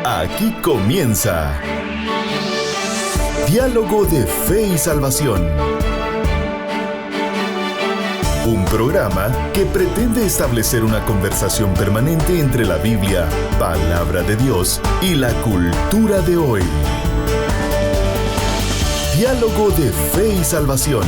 Aquí comienza Diálogo de Fe y Salvación. Un programa que pretende establecer una conversación permanente entre la Biblia, palabra de Dios, y la cultura de hoy. Diálogo de Fe y Salvación.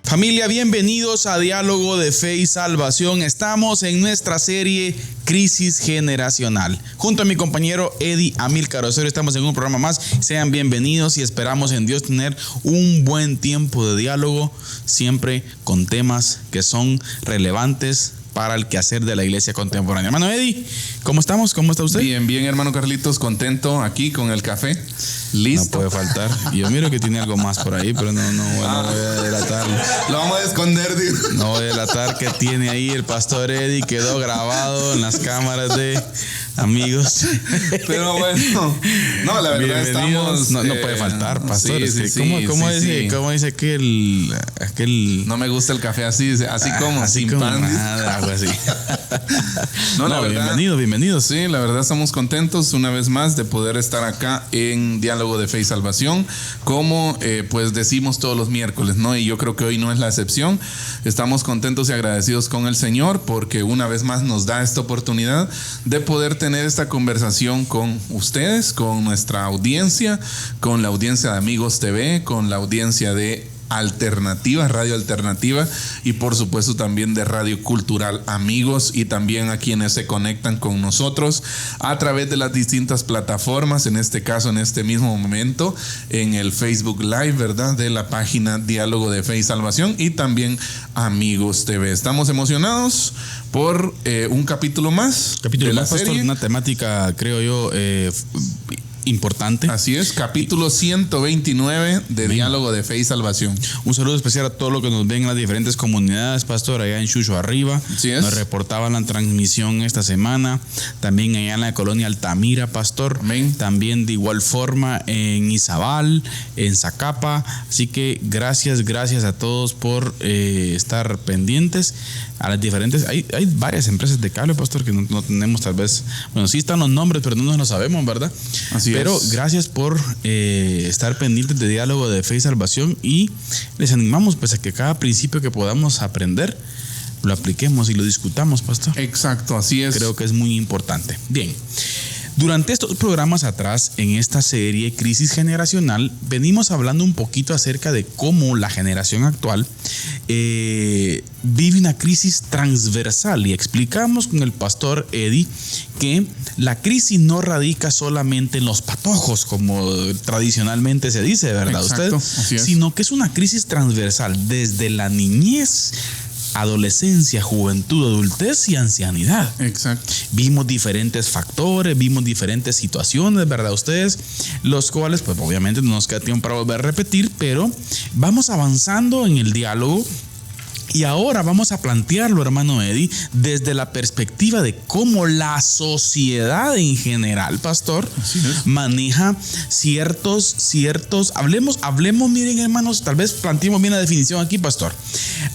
Familia, bienvenidos a Diálogo de Fe y Salvación. Estamos en nuestra serie Crisis Generacional. Junto a mi compañero Eddie Amílcar Osorio estamos en un programa más. Sean bienvenidos y esperamos en Dios tener un buen tiempo de diálogo, siempre con temas que son relevantes para el quehacer de la iglesia contemporánea. Hermano Eddie, ¿cómo estamos? ¿Cómo está usted? Bien, bien, hermano Carlitos, contento aquí con el café. Listo. No puede faltar. Yo miro que tiene algo más por ahí, pero no voy a delatarlo. Lo vamos a esconder, digo. No voy a delatar que tiene ahí el pastor Eddie. Quedó grabado en las cámaras de amigos. Pero bueno, no, la verdad estamos... No puede faltar, pastor. Sí, ¿Cómo dice aquel? No me gusta el café así como así sin como pan. Nada, algo así. La verdad, bienvenidos. Sí, la verdad estamos contentos una vez más de poder estar acá en Diálogo de Fe y Salvación, como pues decimos todos los miércoles, ¿no? Y yo creo que hoy no es la excepción. Estamos contentos y agradecidos con el Señor porque una vez más nos da esta oportunidad de poder tener esta conversación con ustedes, con nuestra audiencia, con la audiencia de Amigos TV, con la audiencia de Alternativa, Radio Alternativa, y por supuesto también de Radio Cultural Amigos, y también a quienes se conectan con nosotros a través de las distintas plataformas, en este caso, en este mismo momento, en el Facebook Live, ¿verdad? De la página Diálogo de Fe y Salvación, y también Amigos TV. Estamos emocionados por un capítulo más de la serie. Pastor, una temática, creo yo, importante. Así es, capítulo 129 de Diálogo de Fe y Salvación. Un saludo especial a todos los que nos ven en las diferentes comunidades, pastor, allá en Chucho Arriba. Así es. Nos reportaban la transmisión esta semana. También allá en la colonia Altamira, pastor. Amén. También de igual forma en Izabal, en Zacapa. Así que gracias a todos por estar pendientes a las diferentes. Hay varias empresas de cable, pastor, que no tenemos tal vez. Bueno, sí están los nombres, pero no nos lo sabemos, ¿verdad? Así Pero es. Gracias por estar pendientes de Diálogo de Fe y Salvación, y les animamos pues a que cada principio que podamos aprender lo apliquemos y lo discutamos, pastor. Exacto, así es. Creo que es muy importante. Bien. Durante estos programas atrás, en esta serie Crisis Generacional, venimos hablando un poquito acerca de cómo la generación actual vive una crisis transversal, y explicamos con el pastor Eddie que la crisis no radica solamente en los patojos, como tradicionalmente se dice, ¿verdad? Exacto, usted? así es. Sino que es una crisis transversal desde la niñez, adolescencia, juventud, adultez y ancianidad. Exacto. Vimos diferentes factores, vimos diferentes situaciones, ¿verdad? Ustedes, los cuales, pues obviamente no nos queda tiempo para volver a repetir, pero vamos avanzando en el diálogo. Y ahora vamos a plantearlo, hermano Eddie, desde la perspectiva de cómo la sociedad en general, pastor, maneja ciertos, hablemos, miren, hermanos, tal vez planteemos bien la definición aquí, pastor.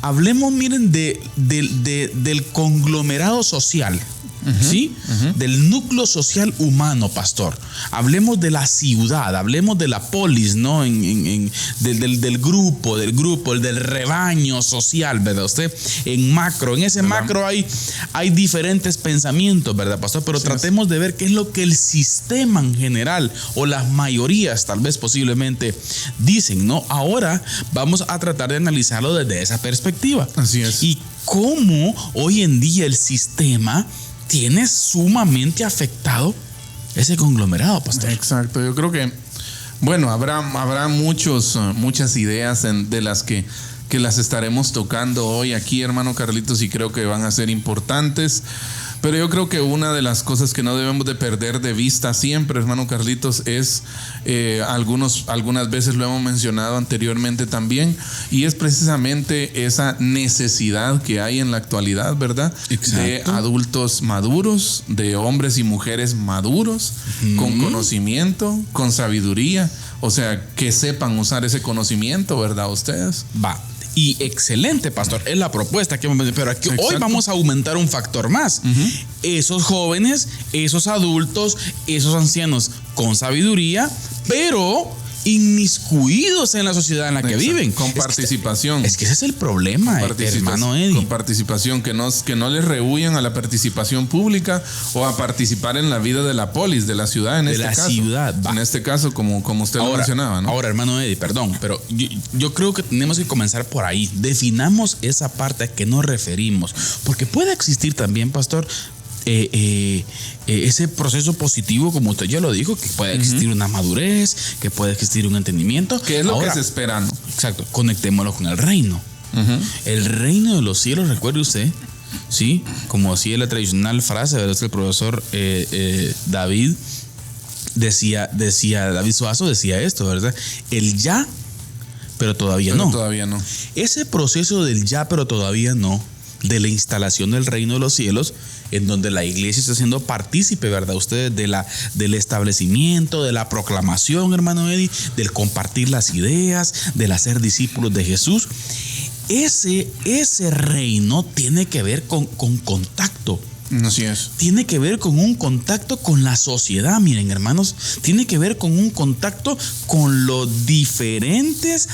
Hablemos, miren, del conglomerado social. ¿Sí? Del núcleo social humano, pastor. Hablemos de la ciudad, hablemos de la polis, ¿no? Del grupo, el del rebaño social, ¿verdad? Usted, en ese macro hay diferentes pensamientos, ¿verdad, pastor? Pero tratemos de ver qué es lo que el sistema en general, o las mayorías, tal vez posiblemente, dicen, ¿no? Ahora vamos a tratar de analizarlo desde esa perspectiva. Así es. Y cómo hoy en día el sistema tiene sumamente afectado ese conglomerado, pastor. Exacto, yo creo que, bueno, habrá muchas ideas de las que las estaremos tocando hoy aquí, hermano Carlitos, y creo que van a ser importantes. Pero yo creo que una de las cosas que no debemos de perder de vista siempre, hermano Carlitos, es algunas veces lo hemos mencionado anteriormente también, y es precisamente esa necesidad que hay en la actualidad, ¿verdad? Exacto. De adultos maduros, de hombres y mujeres maduros, con conocimiento, con sabiduría, o sea, que sepan usar ese conocimiento, ¿verdad? Ustedes. Va. Y excelente, pastor, es la propuesta que hemos, pero aquí Exacto. hoy vamos a aumentar un factor más. Esos jóvenes, esos adultos, esos ancianos con sabiduría, pero inmiscuidos en la sociedad en la que Exacto. viven. Con participación. Es que ese es el problema, hermano Eddie. Con participación, que no les rehuyan a la participación pública o a participar en la vida de la polis, de la ciudad en De este la caso. ciudad, va. En este caso, como usted lo mencionaba, ¿no? Ahora, hermano Eddie, perdón, pero yo creo que tenemos que comenzar por ahí. Definamos esa parte a que nos referimos. Porque puede existir también, pastor, ese proceso positivo, como usted ya lo dijo, que puede existir una madurez, que puede existir un entendimiento. ¿Qué es lo que se espera, no? Exacto, conectémoslo con el reino. El reino de los cielos, recuerde usted, ¿sí? Como decía la tradicional frase, ¿verdad? El profesor David David Suazo decía esto, ¿verdad? El ya, pero todavía no. Todavía no. Ese proceso del ya, pero todavía no, de la instalación del reino de los cielos, en donde la iglesia está siendo partícipe, ¿verdad? Ustedes del establecimiento, de la proclamación, hermano Eddie, del compartir las ideas, del hacer discípulos de Jesús. Ese reino tiene que ver con contacto. Así es. Tiene que ver con un contacto con la sociedad, miren, hermanos. Tiene que ver con un contacto con los diferentes,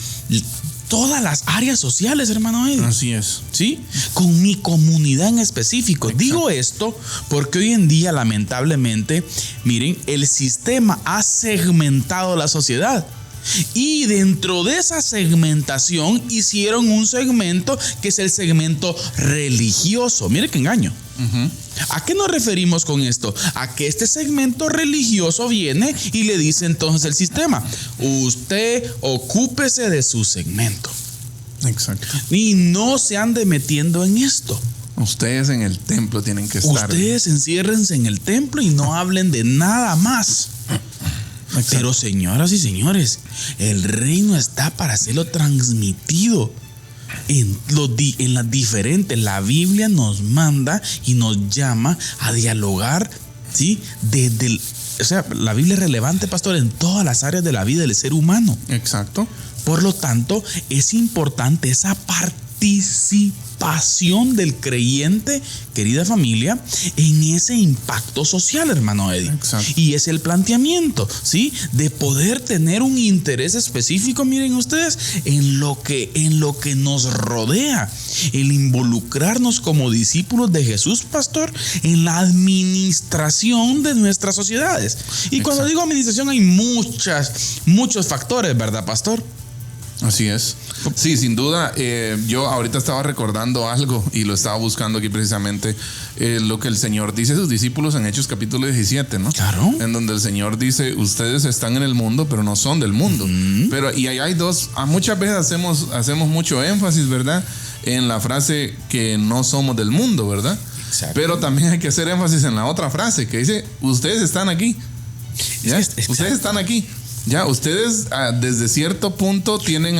todas las áreas sociales, hermano Eddie. Así es. ¿Sí? Con mi comunidad en específico. Exacto. Digo esto porque hoy en día, lamentablemente, miren, el sistema ha segmentado la sociedad. Y dentro de esa segmentación hicieron un segmento que es el segmento religioso. Mire qué engaño. ¿A qué nos referimos con esto? A que este segmento religioso viene y le dice entonces el sistema: usted ocúpese de su segmento. Exacto. Y no se ande metiendo en esto. Ustedes en el templo tienen que estar. Ustedes enciérrense en el templo y no hablen de nada más. Exacto. Pero señoras y señores, el reino está para serlo transmitido en las diferentes. La Biblia nos manda y nos llama a dialogar, ¿sí? O sea, la Biblia es relevante, pastor, en todas las áreas de la vida del ser humano. Exacto. Por lo tanto, es importante esa participación del creyente, querida familia, en ese impacto social, hermano Eddie. Exacto. Y es el planteamiento, ¿sí? De poder tener un interés específico, miren ustedes, en lo que nos rodea, el involucrarnos como discípulos de Jesús, pastor, en la administración de nuestras sociedades. Y cuando digo administración hay muchos factores, ¿verdad, pastor? Así es. Sí, sin duda. Yo ahorita estaba recordando algo y lo estaba buscando aquí precisamente, lo que el Señor dice a sus discípulos en Hechos capítulo 17, ¿no? Claro. En donde el Señor dice: ustedes están en el mundo, pero no son del mundo. Pero, y ahí hay dos, muchas veces hacemos mucho énfasis, ¿verdad?, en la frase que no somos del mundo, ¿verdad? Exacto. Pero también hay que hacer énfasis en la otra frase que dice: ustedes están aquí. ¿Ya? Ustedes están aquí. Ya, ustedes desde cierto punto tienen,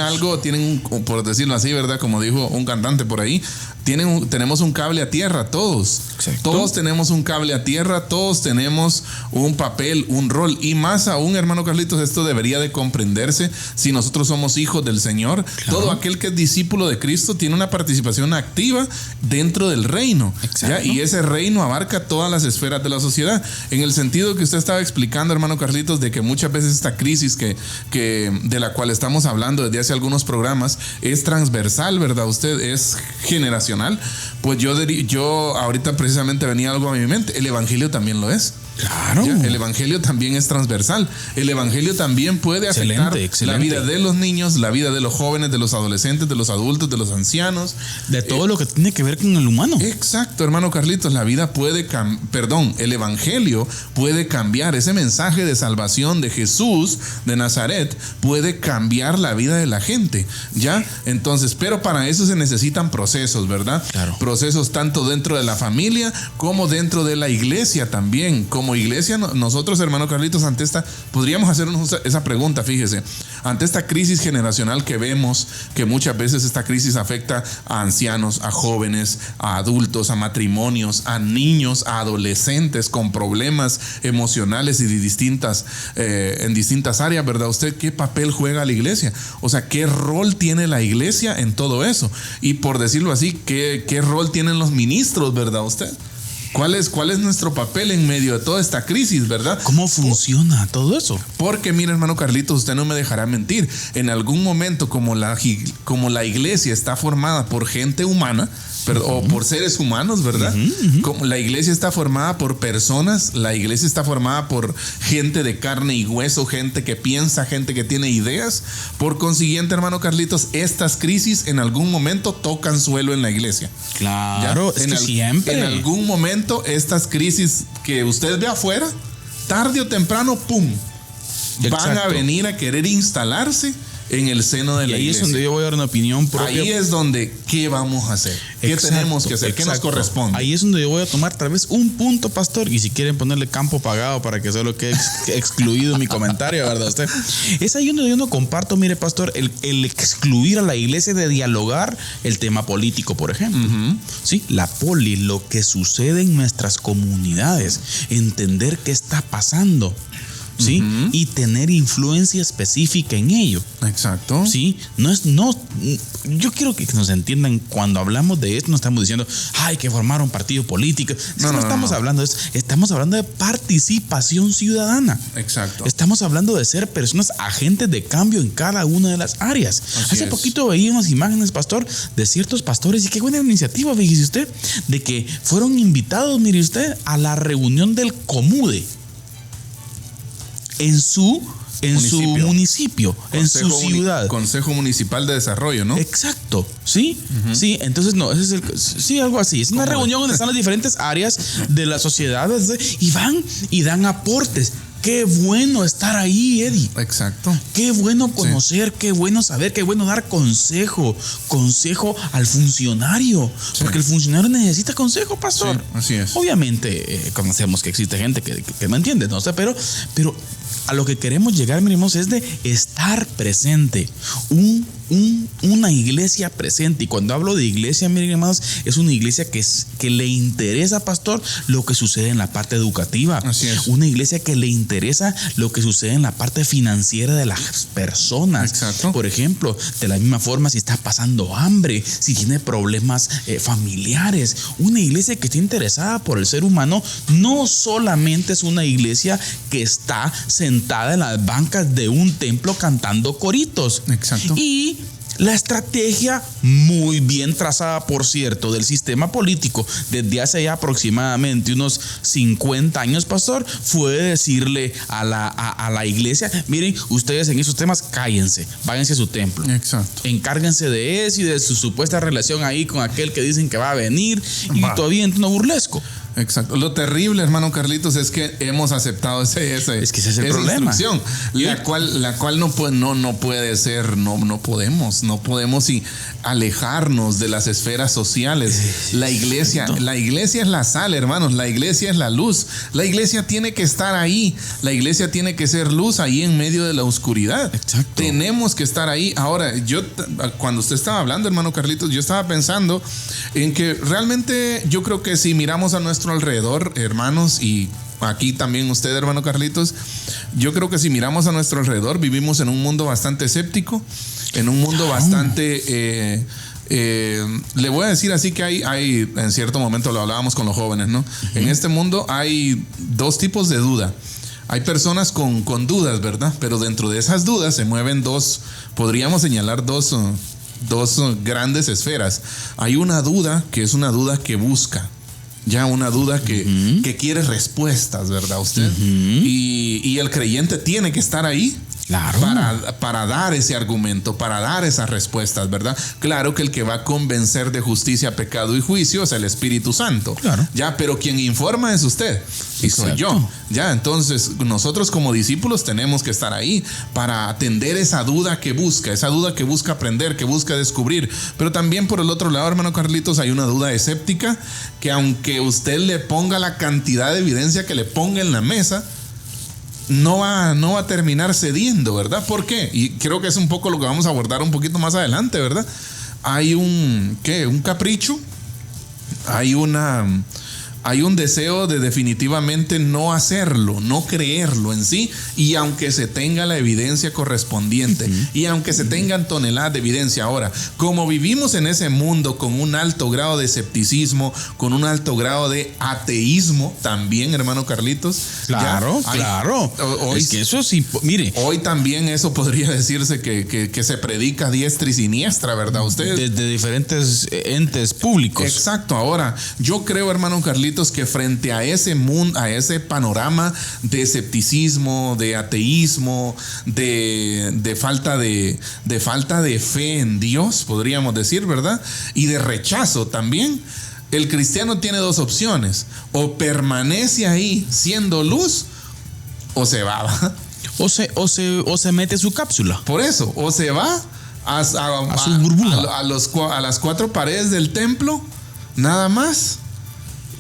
por decirlo así, ¿verdad? Como dijo un cantante por ahí, tenemos un cable a tierra, todos. Exacto. Todos tenemos un cable a tierra, todos tenemos un papel, un rol. Y más aún, hermano Carlitos, esto debería de comprenderse si nosotros somos hijos del Señor. Claro. Todo aquel que es discípulo de Cristo tiene una participación activa dentro del reino. ¿Ya? Y ese reino abarca todas las esferas de la sociedad. En el sentido que usted estaba explicando, hermano Carlitos, de que muchas veces esta crisis de la cual estamos hablando desde hace algunos programas es transversal, ¿verdad? Usted es generacional. Pues yo ahorita precisamente venía algo a mi mente. El evangelio también lo es. Claro. ¿Ya? El evangelio también es transversal. El evangelio también puede afectar la vida de los niños, la vida de los jóvenes, de los adolescentes, de los adultos, de los ancianos. De todo lo que tiene que ver con el humano. Exacto, hermano Carlitos. La vida puede el evangelio puede cambiar. Ese mensaje de salvación de Jesús de Nazaret puede cambiar la vida de la gente. ¿Ya? Entonces, pero para eso se necesitan procesos, ¿verdad? Claro. Procesos tanto dentro de la familia como dentro de la iglesia también. Como iglesia, nosotros, hermano Carlitos, podríamos hacernos esa pregunta, fíjese, ante esta crisis generacional que vemos, que muchas veces esta crisis afecta a ancianos, a jóvenes, a adultos, a matrimonios, a niños, a adolescentes con problemas emocionales y en distintas áreas, ¿verdad? ¿Usted qué papel juega la iglesia? O sea, ¿qué rol tiene la iglesia en todo eso? Y por decirlo así, ¿qué rol tienen los ministros, ¿verdad? ¿Usted? ¿Cuál es nuestro papel en medio de toda esta crisis, verdad? ¿Cómo funciona todo eso? Porque, mire, hermano Carlitos, usted no me dejará mentir. En algún momento, como la iglesia está formada por gente humana, o por seres humanos, ¿verdad? Como la iglesia está formada por personas, la iglesia está formada por gente de carne y hueso, gente que piensa, gente que tiene ideas. Por consiguiente, hermano Carlitos, estas crisis en algún momento tocan suelo en la iglesia. Claro, ¿ya? es que siempre. En algún momento, estas crisis que usted ve afuera, tarde o temprano, ¡pum!, van a venir a querer instalarse en el seno de la iglesia. Y ahí es donde yo voy a dar una opinión propia. Ahí es donde, ¿qué vamos a hacer? ¿Qué tenemos que hacer? ¿Qué nos corresponde? Ahí es donde yo voy a tomar tal vez un punto, pastor, y si quieren ponerle campo pagado para que solo quede excluido mi comentario, ¿verdad? Usted. Es ahí donde yo no comparto, mire, pastor, el excluir a la iglesia de dialogar el tema político, por ejemplo. Sí, lo que sucede en nuestras comunidades, entender qué está pasando. ¿Sí? Y tener influencia específica en ello. Exacto. Sí, yo quiero que nos entiendan, cuando hablamos de esto, no estamos diciendo, hay que formar un partido político. No estamos hablando de eso, estamos hablando de participación ciudadana. Exacto. Estamos hablando de ser personas agentes de cambio en cada una de las áreas. Hace poquito veía unas imágenes, pastor, de ciertos pastores, y qué buena iniciativa, fíjese usted, de que fueron invitados, mire usted, a la reunión del Comude. En su municipio, en su ciudad. Consejo Municipal de Desarrollo, ¿no? Exacto, ¿sí? Sí, entonces ese es algo así. Es una reunión donde están las diferentes áreas de la sociedad y van y dan aportes. Qué bueno estar ahí, Eddie. Exacto. Qué bueno conocer, qué bueno saber, qué bueno dar consejo al funcionario. Sí. Porque el funcionario necesita consejo, pastor. Sí, así es. Obviamente conocemos que existe gente que no entiende, ¿no? Pero a lo que queremos llegar, miremos, es de estar presente. Una iglesia presente. Y cuando hablo de iglesia, miren, hermanos, es una iglesia que le interesa, pastor, lo que sucede en la parte educativa. Así es. Una iglesia que le interesa lo que sucede en la parte financiera de las personas. Exacto. Por ejemplo, de la misma forma, si está pasando hambre, si tiene problemas familiares. Una iglesia que está interesada por el ser humano no solamente es una iglesia que está sentada en las bancas de un templo cantando coritos. Exacto. Y la estrategia, muy bien trazada, por cierto, del sistema político desde hace ya aproximadamente unos 50 años, pastor, fue decirle a la iglesia: miren, ustedes en esos temas cállense, váyanse a su templo. Exacto. Encárguense de eso y de su supuesta relación ahí con aquel que dicen que va a venir y todavía en tono burlesco. Exacto. Lo terrible, hermano Carlitos, es que hemos aceptado es que ese es el problema. La cual no puede ser, no podemos y alejarnos de las esferas sociales. La iglesia es la sal, hermanos. La iglesia es la luz. La iglesia tiene que estar ahí. La iglesia tiene que ser luz ahí en medio de la oscuridad. Exacto. Tenemos que estar ahí. Ahora, cuando usted estaba hablando, hermano Carlitos, yo estaba pensando en que realmente yo creo que si miramos a nuestro alrededor, hermanos, y aquí también usted, hermano Carlitos, yo creo que si miramos a nuestro alrededor, vivimos en un mundo bastante escéptico, en un mundo bastante le voy a decir así que hay en cierto momento lo hablábamos con los jóvenes, ¿no? En este mundo hay dos tipos de duda. Hay personas con dudas, ¿verdad? Pero dentro de esas dudas se mueven podríamos señalar dos grandes esferas. Hay una duda que es una duda que busca. Ya una duda que quiere respuestas, ¿verdad usted? Y el creyente tiene que estar ahí. Claro. Para dar ese argumento, para dar esas respuestas, ¿verdad? Claro que el que va a convencer de justicia, pecado y juicio es el Espíritu Santo. Claro. Ya, pero quien informa es usted y soy yo. Ya, entonces nosotros como discípulos tenemos que estar ahí para atender esa duda que busca aprender, que busca descubrir. Pero también por el otro lado, hermano Carlitos, hay una duda escéptica que aunque usted le ponga la cantidad de evidencia que le ponga en la mesa, no va a terminar cediendo, ¿verdad? ¿Por qué? Y creo que es un poco lo que vamos a abordar un poquito más adelante, ¿verdad? Hay un capricho, hay un deseo de definitivamente no hacerlo, no creerlo en sí, y aunque se tenga la evidencia correspondiente, y aunque se tengan toneladas de evidencia. Ahora, como vivimos en ese mundo con un alto grado de escepticismo, con un alto grado de ateísmo también, hermano Carlitos. Claro. Hoy, es que eso sí, mire. Hoy también eso podría decirse que se predica a diestra y siniestra, ¿verdad? Ustedes. Desde diferentes entes públicos. Exacto. Ahora, yo creo, hermano Carlitos, que frente a ese mundo, a ese panorama de escepticismo, de ateísmo, de falta de fe en Dios, podríamos decir, ¿verdad? Y de rechazo también, el cristiano tiene dos opciones: o permanece ahí siendo luz, o se va. O se mete su cápsula. Por eso, o se va a su burbuja, a las cuatro paredes del templo, nada más.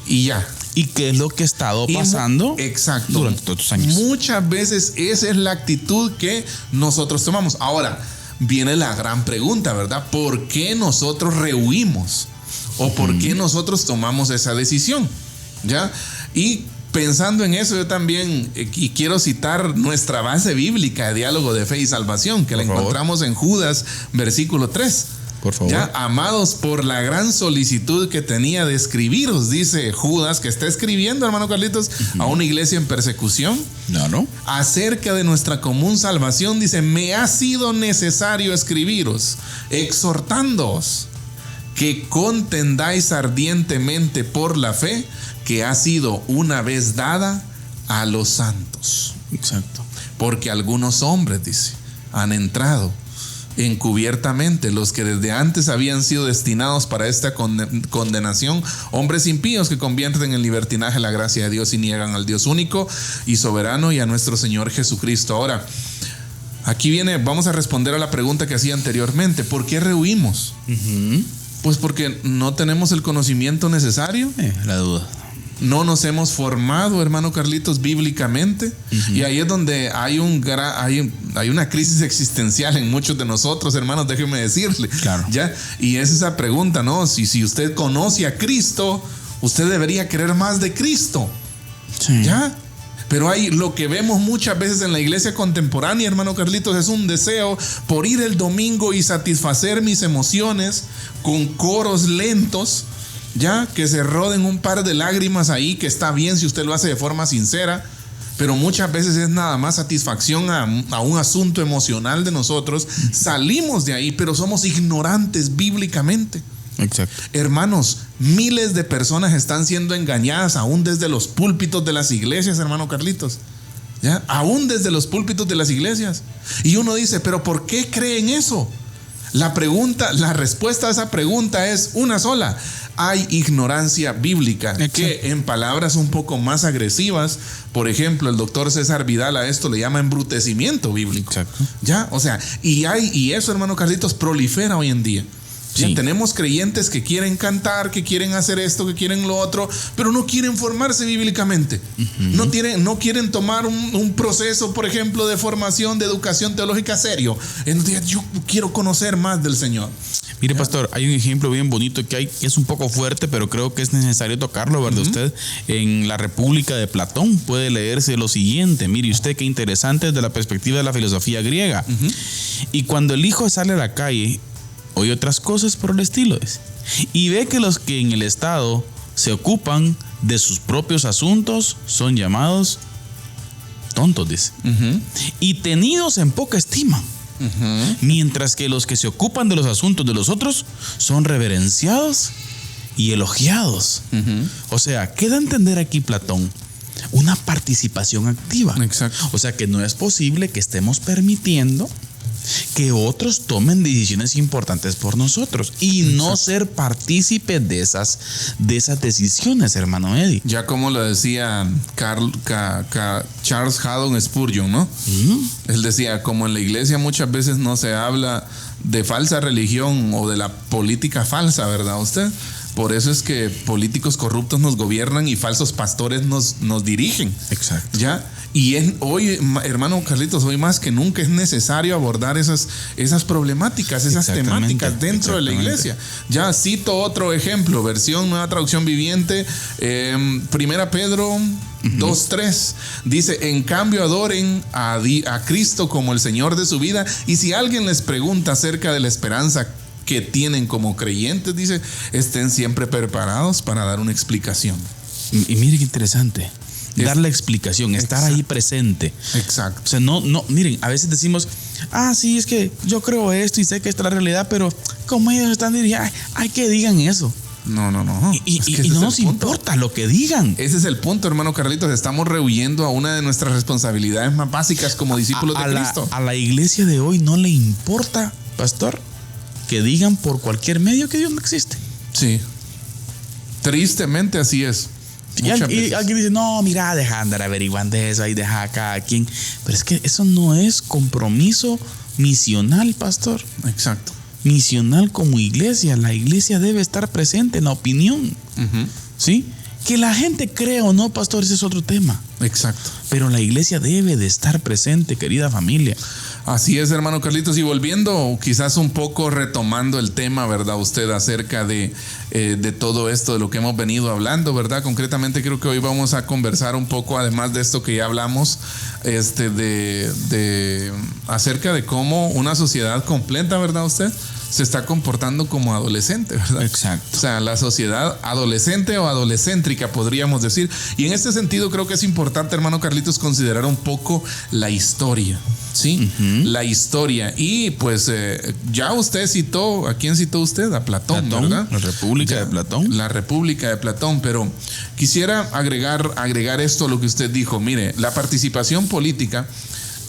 Y ya. ¿Y qué es lo que ha estado pasando? Exacto. Durante todos estos años? Muchas veces esa es la actitud que nosotros tomamos. Ahora, viene la gran pregunta, ¿verdad? ¿Por qué nosotros rehuimos? ¿O por qué nosotros tomamos esa decisión? ¿Ya? Y pensando en eso, yo también y quiero citar nuestra base bíblica de Diálogo de Fe y Salvación, que la encontramos en Judas, versículo 3. Por favor. Ya, amados, por la gran solicitud que tenía de escribiros, dice Judas, que está escribiendo, hermano Carlitos, a una iglesia en persecución. No. Acerca de nuestra común salvación, dice: me ha sido necesario escribiros, exhortándoos que contendáis ardientemente por la fe que ha sido una vez dada a los santos. Exacto. Porque algunos hombres, dice, han entrado encubiertamente, los que desde antes habían sido destinados para esta condenación, hombres impíos que convierten en libertinaje la gracia de Dios y niegan al Dios único y soberano y a nuestro Señor Jesucristo. Ahora, aquí vamos a responder a la pregunta que hacía anteriormente: ¿por qué rehuimos? Pues porque no tenemos el conocimiento necesario. La duda. No nos hemos formado, hermano Carlitos, bíblicamente. Y ahí es donde hay una crisis existencial en muchos de nosotros, hermanos, déjeme decirle. Claro. ¿Ya? Y es esa pregunta, ¿no? Si usted conoce a Cristo, usted debería querer más de Cristo. Sí. ¿Ya? Pero lo que vemos muchas veces en la iglesia contemporánea, hermano Carlitos, es un deseo por ir el domingo y satisfacer mis emociones con coros lentos, ya, que se roden un par de lágrimas ahí, que está bien si usted lo hace de forma sincera, pero muchas veces es nada más satisfacción a un asunto emocional de nosotros. Salimos de ahí, pero somos ignorantes bíblicamente. Exacto. Hermanos, miles de personas están siendo engañadas aún desde los púlpitos de las iglesias, hermano Carlitos. ¿Ya? Aún desde los púlpitos de las iglesias. Y uno dice: ¿pero por qué creen eso? La respuesta a esa pregunta es una sola: hay ignorancia bíblica. Exacto. Que en palabras un poco más agresivas, por ejemplo, el doctor César Vidal a esto le llama embrutecimiento bíblico. Exacto. Ya, o sea, y eso, hermano Carlitos, prolifera hoy en día. Sí. Ya tenemos creyentes que quieren cantar, que quieren hacer esto, que quieren lo otro, pero no quieren formarse bíblicamente. No quieren tomar un proceso, por ejemplo, de formación, de educación teológica serio. Entonces, yo quiero conocer más del Señor. Mire, pastor, hay un ejemplo bien bonito que es un poco fuerte, pero creo que es necesario tocarlo, ¿verdad? Usted en la República de Platón puede leerse lo siguiente. Mire usted qué interesante desde la perspectiva de la filosofía griega. Y cuando el hijo sale a la calle, oye otras cosas por el estilo, y ve que los que en el Estado se ocupan de sus propios asuntos son llamados tontos, dice, y tenidos en poca estima, mientras que los que se ocupan de los asuntos de los otros son reverenciados y elogiados. O sea, ¿qué da a entender aquí Platón? Una participación activa. Exacto. O sea, que no es posible que estemos permitiendo que otros tomen decisiones importantes por nosotros y no ser partícipes de esas decisiones, hermano Eddie. Ya como lo decía Charles Haddon Spurgeon, ¿no? Él decía, como en la iglesia muchas veces no se habla de falsa religión o de la política falsa, ¿verdad usted? Por eso es que políticos corruptos nos gobiernan y falsos pastores nos dirigen. Exacto. ¿Ya? Y hoy, hermano Carlitos, hoy más que nunca es necesario abordar esas problemáticas, esas temáticas dentro de la iglesia. Ya cito otro ejemplo, versión Nueva Traducción Viviente, 1 Pedro 2:3. Dice, en cambio adoren a Cristo como el Señor de su vida, y si alguien les pregunta acerca de la esperanza que tienen como creyentes, dice, estén siempre preparados para dar una explicación. Y mire qué interesante. Dar la explicación, estar ahí presente. Exacto. O sea, no, miren, a veces decimos, sí, es que yo creo esto y sé que esta es la realidad, pero como ellos están dirigiendo, hay que digan eso. No. Y no nos importa lo que digan. Ese es el punto, hermano Carlitos. Estamos rehuyendo a una de nuestras responsabilidades más básicas como discípulos de Cristo. A la iglesia de hoy no le importa, pastor, que digan por cualquier medio que Dios no existe. Sí. Tristemente así es. Y alguien dice, no, mira, deja de andar averiguando eso, ahí deja a cada quien. Pero es que eso no es compromiso misional, pastor. Exacto. Misional como iglesia. La iglesia debe estar presente en la opinión. ¿Sí? Que la gente crea o no, pastor, ese es otro tema. Exacto. Pero la iglesia debe de estar presente, querida familia. Así es, hermano Carlitos, y volviendo quizás un poco retomando el tema, ¿verdad? Usted acerca de todo esto, de lo que hemos venido hablando, ¿verdad? Concretamente creo que hoy vamos a conversar un poco, además de esto que ya hablamos, acerca de cómo una sociedad completa, ¿verdad usted? Se está comportando como adolescente, ¿verdad? Exacto. O sea, la sociedad adolescente o adolescéntrica, podríamos decir. Y en este sentido creo que es importante, hermano Carlitos, considerar un poco la historia, ¿sí? La historia. Y pues ya usted citó, ¿a quién citó usted? A Platón, ¿verdad? La República de Platón. La República de Platón, pero quisiera agregar esto a lo que usted dijo. Mire, la participación política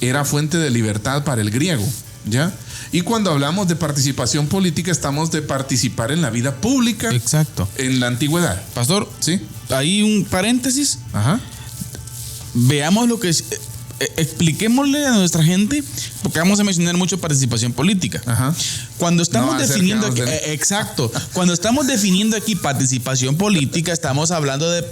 era fuente de libertad para el griego, ¿ya? Y cuando hablamos de participación política, estamos de participar en la vida pública. Exacto. En la antigüedad. Pastor, ¿sí? Hay un paréntesis. Ajá. Veamos lo que es. Expliquémosle a nuestra gente, porque vamos a mencionar mucho participación política. Ajá. Cuando estamos definiendo aquí, exacto, cuando estamos definiendo aquí participación política, estamos hablando de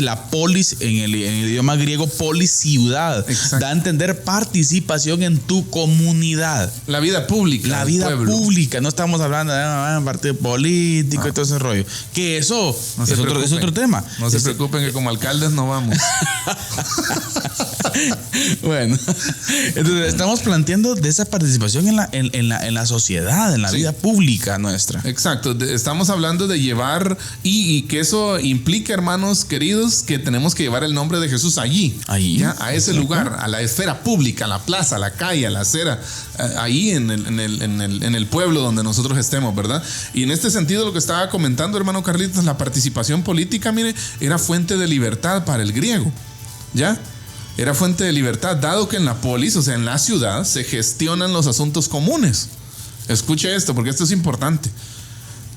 la polis, en el idioma griego, polis, ciudad. Exacto. Da a entender participación en tu comunidad. La vida pública. La vida pública. No estamos hablando de partido político y todo ese rollo. Que eso es otro tema. No se preocupen que como alcaldes no vamos. Bueno, entonces estamos planteando de esa participación en la sociedad, en la vida pública nuestra. Exacto, estamos hablando de llevar y que eso implica, hermanos queridos, que tenemos que llevar el nombre de Jesús allí, ¿ya? A ese lugar, a la esfera pública, a la plaza, a la calle, a la acera, ahí en el pueblo donde nosotros estemos, ¿verdad? Y en este sentido lo que estaba comentando, hermano Carlitos, la participación política, mire, era fuente de libertad para el griego, ¿ya? Era fuente de libertad, dado que en la polis, o sea, en la ciudad, se gestionan los asuntos comunes. Escuche esto, porque esto es importante.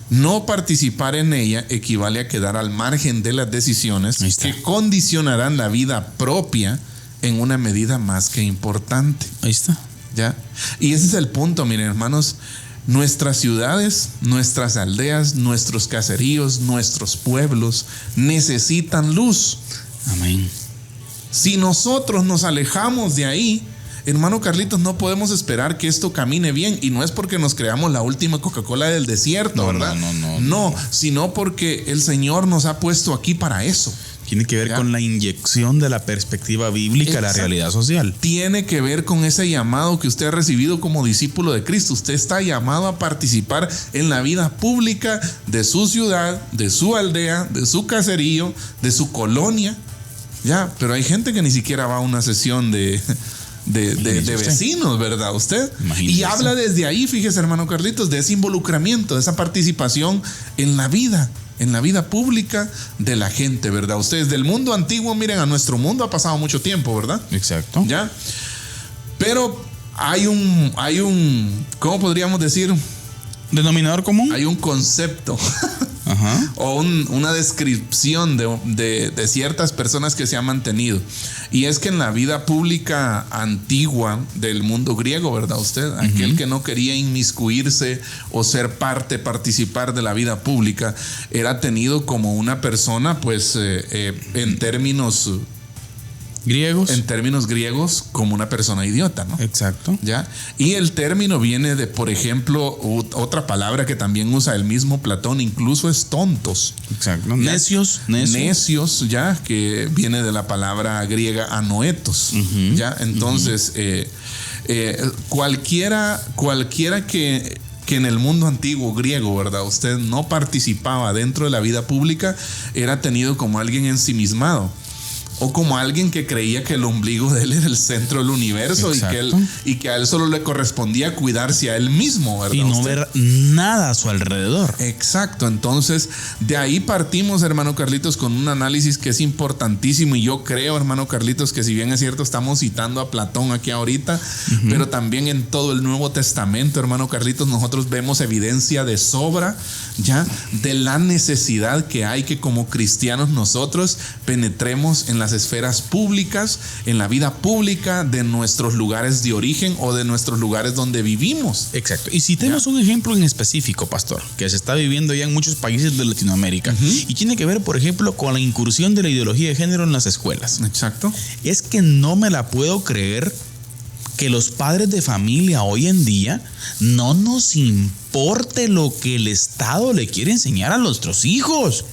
No participar en ella equivale a quedar al margen de las decisiones que condicionarán la vida propia en una medida más que importante. Ahí está. ¿Ya? Y ese es el punto, miren, hermanos. Nuestras ciudades, nuestras aldeas, nuestros caseríos, nuestros pueblos necesitan luz. Amén. Si nosotros nos alejamos de ahí, hermano Carlitos, no podemos esperar que esto camine bien. Y no es porque nos creamos la última Coca-Cola del desierto, ¿verdad? No, sino porque el Señor nos ha puesto aquí para eso. Tiene que ver con la inyección de la perspectiva bíblica a la realidad social. Tiene que ver con ese llamado que usted ha recibido como discípulo de Cristo. Usted está llamado a participar en la vida pública de su ciudad, de su aldea, de su caserío, de su colonia. Ya, pero hay gente que ni siquiera va a una sesión de vecinos, ¿verdad? Usted. Imagínese. Y habla desde ahí, fíjese, hermano Carlitos, de ese involucramiento, de esa participación en la vida pública de la gente, ¿verdad? Ustedes del mundo antiguo, miren, a nuestro mundo ha pasado mucho tiempo, ¿verdad? Exacto. ¿Ya? Pero hay un, ¿cómo podríamos decir? Denominador común. Hay un concepto Ajá. o una descripción de ciertas personas que se han mantenido. Y es que en la vida pública antigua del mundo griego, ¿verdad usted? Aquel que no quería inmiscuirse o ser participar de la vida pública, era tenido como una persona, pues, en términos griegos, como una persona idiota, ¿no? Exacto. ¿Ya? Y el término viene de, por ejemplo, otra palabra que también usa el mismo Platón, incluso es tontos. Exacto. ¿Ya? Necios, ya, que viene de la palabra griega anoetos. ¿Ya? Entonces, cualquiera que en el mundo antiguo griego, ¿verdad? Usted no participaba dentro de la vida pública, era tenido como alguien ensimismado. O como alguien que creía que el ombligo de él era el centro del universo y que a él solo le correspondía cuidarse a él mismo, ¿verdad? Y no ver nada a su alrededor. Exacto. Entonces, de ahí partimos, hermano Carlitos, con un análisis que es importantísimo. Y yo creo, hermano Carlitos, que si bien es cierto, estamos citando a Platón aquí ahorita, pero también en todo el Nuevo Testamento, hermano Carlitos, nosotros vemos evidencia de sobra, ya, de la necesidad que hay que como cristianos nosotros penetremos en las esferas públicas, en la vida pública de nuestros lugares de origen o de nuestros lugares donde vivimos. Exacto. Y si tenemos un ejemplo en específico, pastor, que se está viviendo ya en muchos países de Latinoamérica y tiene que ver, por ejemplo, con la incursión de la ideología de género en las escuelas. Exacto. Es que no me la puedo creer que los padres de familia hoy en día no nos importe lo que el Estado le quiere enseñar a nuestros hijos.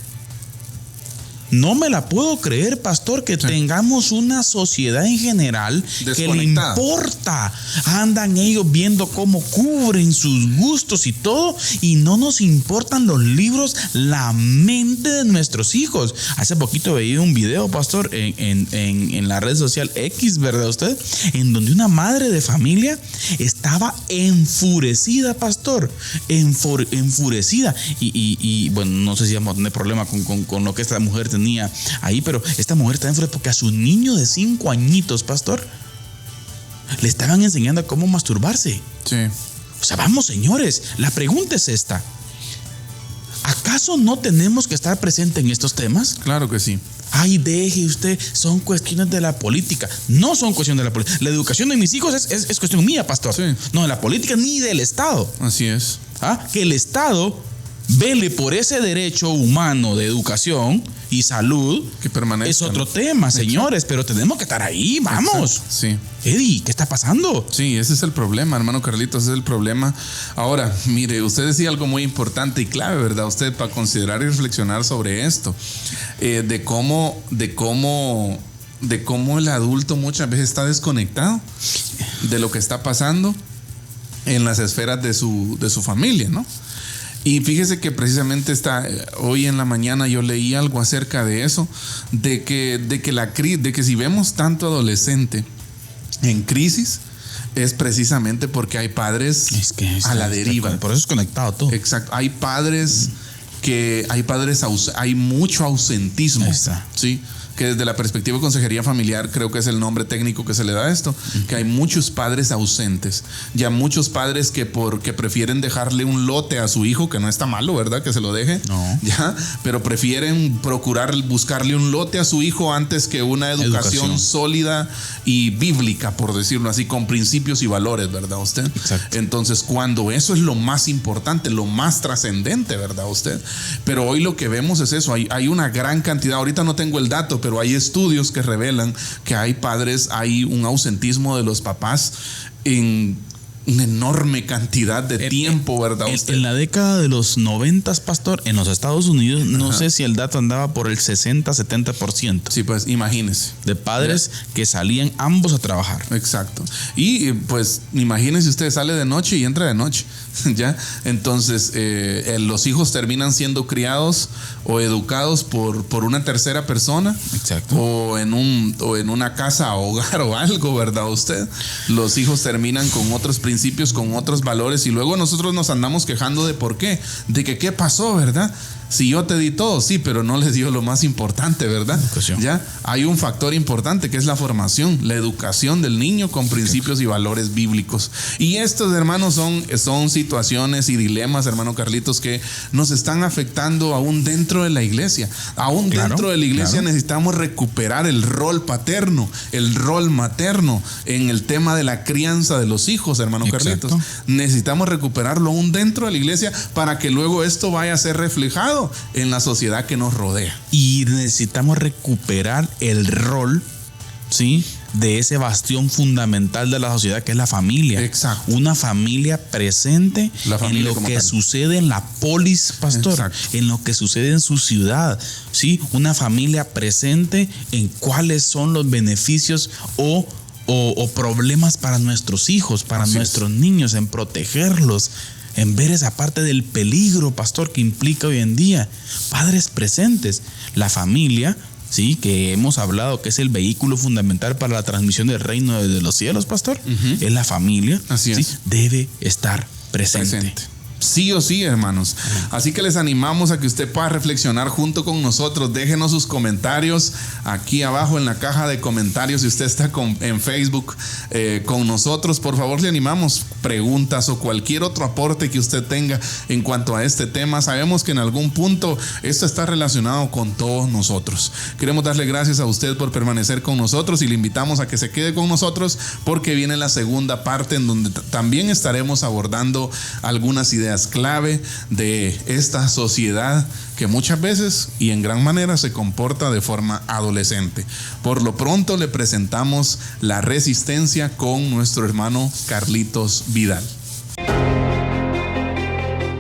No me la puedo creer, pastor, que tengamos una sociedad en general que le importa. Andan ellos viendo cómo cubren sus gustos y todo, y no nos importan los libros, la mente de nuestros hijos. Hace poquito veía un video, pastor, en la red social X, ¿verdad usted? En donde una madre de familia estaba enfurecida, pastor, enfurecida. Y bueno, no sé si vamos a tener problema con lo que esta mujer tenía ahí, pero esta mujer está enfurecida porque a su niño de 5 añitos, pastor, le estaban enseñando a cómo masturbarse. Sí. O sea, vamos, señores, la pregunta es esta: ¿acaso no tenemos que estar presentes en estos temas? Claro que sí. Ay, deje usted, son cuestiones de la política. No son cuestiones de la política. La educación de mis hijos es cuestión mía, pastor. Sí. No de la política ni del Estado. Así es. Que el Estado vele por ese derecho humano de educación y salud, que permanezca. Es otro tema, señores, pero tenemos que estar ahí, vamos. Exacto. Sí. Eddie, ¿qué está pasando? Sí, ese es el problema, hermano Carlitos, ese es el problema. Ahora, mire, usted decía algo muy importante y clave, ¿verdad? Usted para considerar y reflexionar sobre esto, de cómo el adulto muchas veces está desconectado de lo que está pasando en las esferas de su familia, ¿no? Y fíjese que precisamente hoy en la mañana yo leí algo acerca de eso, de que si vemos tanto adolescente en crisis, es precisamente porque hay padres a la deriva. Por eso es conectado todo. Exacto. Hay mucho ausentismo. Sí. Que desde la perspectiva de consejería familiar, creo que es el nombre técnico que se le da a esto, que hay muchos padres ausentes, ya muchos padres que prefieren dejarle un lote a su hijo, que no está malo, ¿verdad? Que se lo deje, no. Ya, pero prefieren buscarle un lote a su hijo antes que una educación sólida y bíblica, por decirlo así, con principios y valores, ¿verdad usted? Exacto. Entonces, cuando eso es lo más importante, lo más trascendente, ¿verdad usted? Pero hoy lo que vemos es eso, hay una gran cantidad, ahorita no tengo el dato, pero hay estudios que revelan que hay un ausentismo de los papás en una enorme cantidad de tiempo, ¿verdad? En la década de los 90, pastor, en los Estados Unidos, no sé si el dato andaba por el 60-70%. Sí, pues imagínese. De padres que salían ambos a trabajar. Exacto. Y pues imagínese usted, sale de noche y entra de noche. ¿Ya? Entonces los hijos terminan siendo criados o educados por una tercera persona. Exacto. O en una casa hogar o algo, ¿verdad? Usted, los hijos terminan con otros principios, con otros valores, y luego nosotros nos andamos quejando de por qué, de que qué pasó, ¿verdad? Si yo te di todo, sí, pero no les dio lo más importante, ¿verdad? Educación. Ya hay un factor importante que es la formación, la educación del niño con principios y valores bíblicos. Y estos, hermanos, son situaciones y dilemas, hermano Carlitos, que nos están afectando aún dentro de la iglesia. Aún dentro de la iglesia necesitamos recuperar el rol paterno, el rol materno en el tema de la crianza de los hijos, hermano Carlitos. Necesitamos recuperarlo aún dentro de la iglesia para que luego esto vaya a ser reflejado en la sociedad que nos rodea. Y necesitamos recuperar el rol, ¿sí?, de ese bastión fundamental de la sociedad, que es la familia. Exacto. Una familia presente en lo que sucede en la polis, pastor. Exacto. En lo que sucede en su ciudad. ¿Sí? Una familia presente en cuáles son los beneficios o problemas para nuestros hijos, para nuestros niños, en protegerlos, en ver esa parte del peligro, pastor, que implica hoy en día. Padres presentes. La familia, sí, que hemos hablado que es el vehículo fundamental para la transmisión del reino de los cielos, pastor. Es la familia. Así es. ¿Sí? Debe estar presente. Sí o sí, hermanos. Así que les animamos a que usted pueda reflexionar junto con nosotros. Déjenos sus comentarios aquí abajo en la caja de comentarios. Si usted está en Facebook con nosotros, por favor, le animamos preguntas o cualquier otro aporte que usted tenga en cuanto a este tema. Sabemos que en algún punto esto está relacionado con todos nosotros. Queremos darle gracias a usted por permanecer con nosotros y le invitamos a que se quede con nosotros, porque viene la segunda parte en donde también estaremos abordando algunas ideas clave de esta sociedad que muchas veces y en gran manera se comporta de forma adolescente. Por lo pronto le presentamos La Resistencia con nuestro hermano Carlitos Vidal.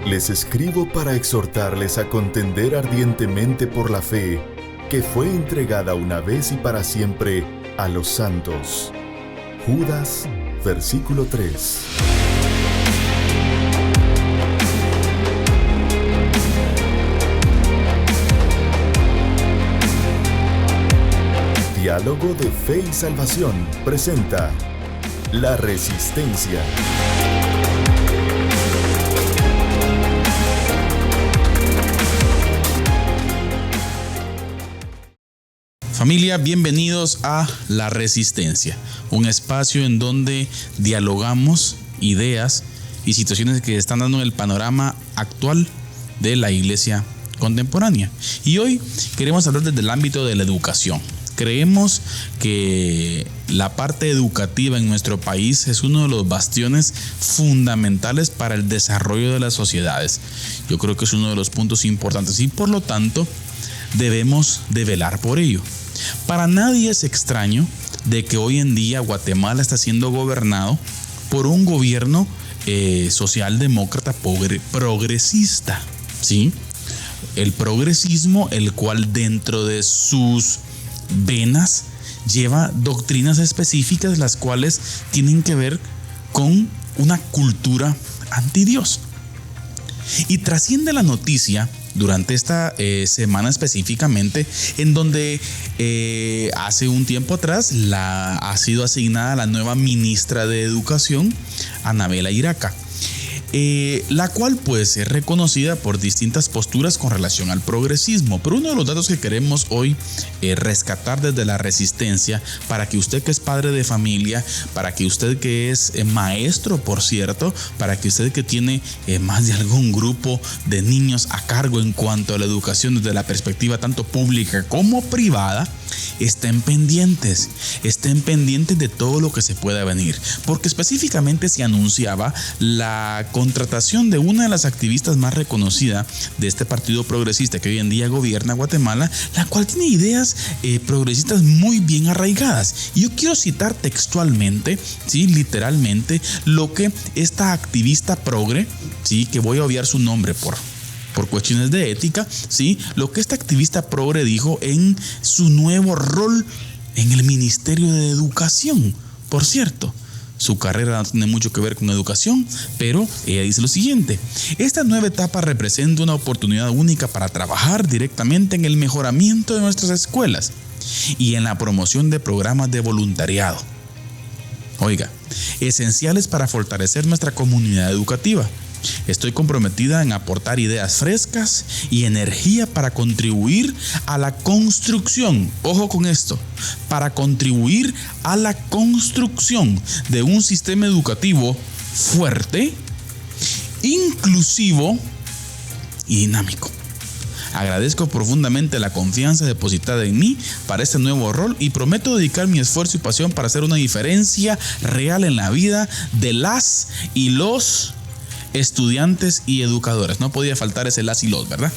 Les escribo para exhortarles a contender ardientemente por la fe que fue entregada una vez y para siempre a los santos. Judas, versículo 3. Diálogo de Fe y Salvación presenta La Resistencia. Familia, bienvenidos a La Resistencia, un espacio en donde dialogamos ideas y situaciones que están dando el panorama actual de la iglesia contemporánea. Y hoy queremos hablar desde el ámbito de la educación. Creemos que la parte educativa en nuestro país es uno de los bastiones fundamentales para el desarrollo de las sociedades. Yo creo que es uno de los puntos importantes y por lo tanto debemos de velar por ello. Para nadie es extraño de que hoy en día Guatemala está siendo gobernado por un gobierno socialdemócrata progresista, ¿sí? El progresismo, el cual dentro de sus venas lleva doctrinas específicas, las cuales tienen que ver con una cultura antidios. Y trasciende la noticia durante esta semana específicamente, en donde hace un tiempo atrás ha sido asignada la nueva ministra de Educación, Anabela Iraca, la cual pues es reconocida por distintas posturas con relación al progresismo. Pero uno de los datos que queremos hoy rescatar desde La Resistencia, para que usted que es padre de familia, para que usted que es maestro, por cierto, para que usted que tiene más de algún grupo de niños a cargo en cuanto a la educación desde la perspectiva tanto pública como privada, estén pendientes de todo lo que se pueda venir, porque específicamente se anunciaba la contratación de una de las activistas más reconocidas de este partido progresista que hoy en día gobierna Guatemala, la cual tiene ideas progresistas muy bien arraigadas. Y yo quiero citar textualmente, ¿sí? Literalmente, lo que esta activista progre, ¿sí? Que voy a obviar su nombre por cuestiones de ética, ¿sí? Lo que esta activista progre dijo en su nuevo rol en el Ministerio de Educación. Por cierto, su carrera no tiene mucho que ver con educación, pero ella dice lo siguiente: esta nueva etapa representa una oportunidad única para trabajar directamente en el mejoramiento de nuestras escuelas y en la promoción de programas de voluntariado. Oiga, esenciales para fortalecer nuestra comunidad educativa. Estoy comprometida en aportar ideas frescas y energía para contribuir a la construcción, ojo con esto, para contribuir a la construcción de un sistema educativo fuerte, inclusivo y dinámico. Agradezco profundamente la confianza depositada en mí para este nuevo rol y prometo dedicar mi esfuerzo y pasión para hacer una diferencia real en la vida de las y los estudiantes y educadores. No podía faltar ese las y los, ¿verdad?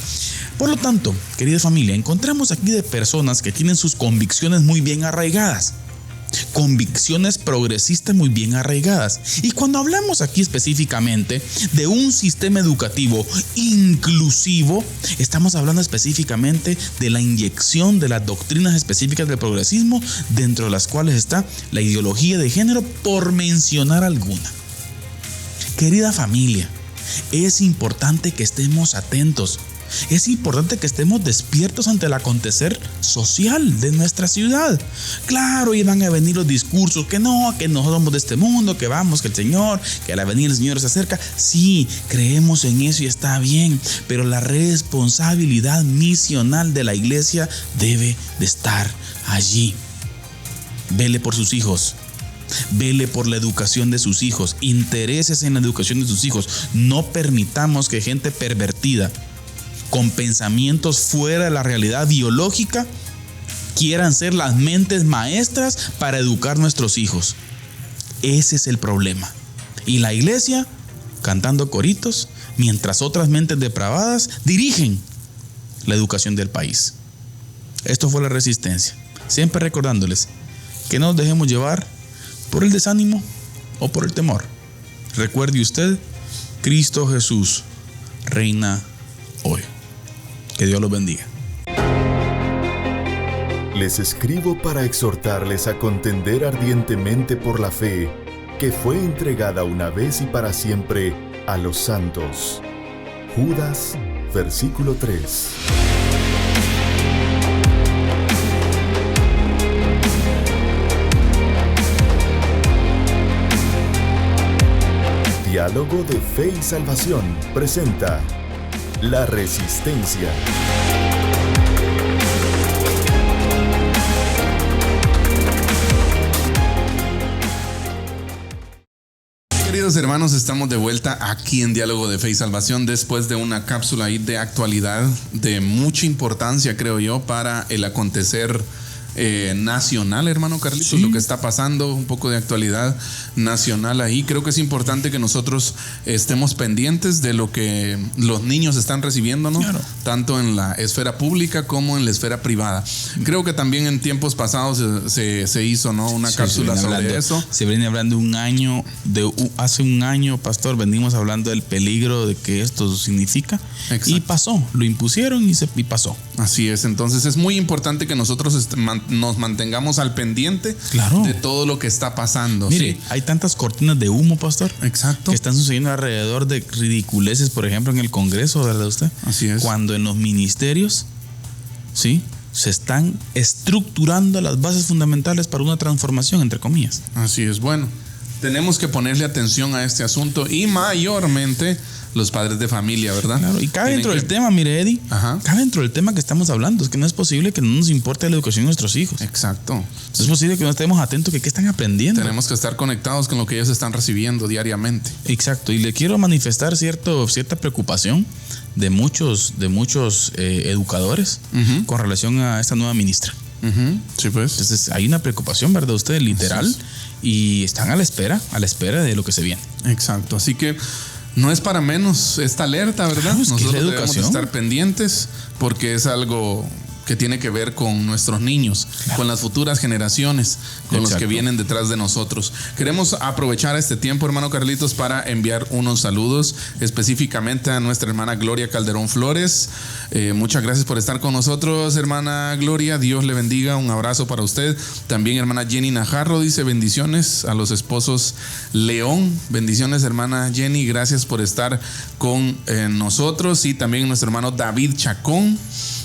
Por lo tanto, querida familia, encontramos aquí de personas que tienen sus convicciones muy bien arraigadas. Convicciones progresistas muy bien arraigadas. Y cuando hablamos aquí específicamente de un sistema educativo inclusivo, estamos hablando específicamente de la inyección de las doctrinas específicas del progresismo, dentro de las cuales está la ideología de género, por mencionar alguna. Querida familia, es importante que estemos atentos. Es importante que estemos despiertos ante el acontecer social de nuestra ciudad. Claro, y van a venir los discursos que no somos de este mundo, que vamos, que el Señor, que la venida del Señor se acerca. Sí, creemos en eso y está bien, pero la responsabilidad misional de la iglesia debe de estar allí. Vele por sus hijos. Vele por la educación de sus hijos. Interésese en la educación de sus hijos. No permitamos que gente pervertida, con pensamientos fuera de la realidad biológica, quieran ser las mentes maestras para educar a nuestros hijos. Ese es el problema. Y la iglesia, cantando coritos, mientras otras mentes depravadas dirigen la educación del país. Esto fue La Resistencia. Siempre recordándoles que no nos dejemos llevar por el desánimo o por el temor. Recuerde usted, Cristo Jesús reina hoy. Que Dios los bendiga. Les escribo para exhortarles a contender ardientemente por la fe que fue entregada una vez y para siempre a los santos. Judas, versículo 3. Diálogo de Fe y Salvación presenta La Resistencia. Queridos hermanos, estamos de vuelta aquí en Diálogo de Fe y Salvación después de una cápsula ahí de actualidad de mucha importancia, creo yo, para el acontecer nacional, hermano Carlitos, sí. Lo que está pasando, un poco de actualidad nacional ahí. Creo que es importante que nosotros estemos pendientes de lo que los niños están recibiendo, ¿no? Claro. Tanto en la esfera pública como en la esfera privada. Creo que también en tiempos pasados se hizo, ¿no? Una cápsula sobre eso. Se viene hablando hace un año, pastor, venimos hablando del peligro de que esto significa. Exacto. Y pasó, lo impusieron y pasó. Así es, entonces es muy importante que nosotros nos mantengamos al pendiente, claro, de todo lo que está pasando. Mire, ¿sí? Hay tantas cortinas de humo, pastor. Exacto. Que están sucediendo alrededor de ridiculeces, por ejemplo, en el Congreso, ¿verdad usted? Así es. Cuando en los ministerios, ¿sí?, se están estructurando las bases fundamentales para una transformación, entre comillas. Así es. Bueno, tenemos que ponerle atención a este asunto y mayormente los padres de familia, ¿verdad? Claro, y cabe dentro del tema, mire, Eddie. Ajá. Cabe dentro del tema que estamos hablando. Es que no es posible que no nos importe la educación de nuestros hijos. Exacto. No es posible que no estemos atentos que qué están aprendiendo. Tenemos que estar conectados con lo que ellos están recibiendo diariamente. Exacto. Y le quiero manifestar cierta preocupación de muchos educadores, uh-huh, con relación a esta nueva ministra. Uh-huh. Sí, pues. Entonces hay una preocupación, ¿verdad? Ustedes, literal. Y están a la espera de lo que se viene. Exacto. Así que no es para menos esta alerta, ¿verdad? Claro, es que nosotros es debemos educación. estar pendientes porque es algo que tiene que ver con nuestros niños, con las futuras generaciones, con los que vienen detrás de nosotros. Queremos aprovechar este tiempo, hermano Carlitos, para enviar unos saludos específicamente a nuestra hermana Gloria Calderón Flores. Muchas gracias por estar con nosotros, hermana Gloria. Dios le bendiga. Un abrazo para usted. También hermana Jenny Najarro dice bendiciones a los esposos León. Bendiciones, hermana Jenny. Gracias por estar con nosotros. Y también nuestro hermano David Chacón.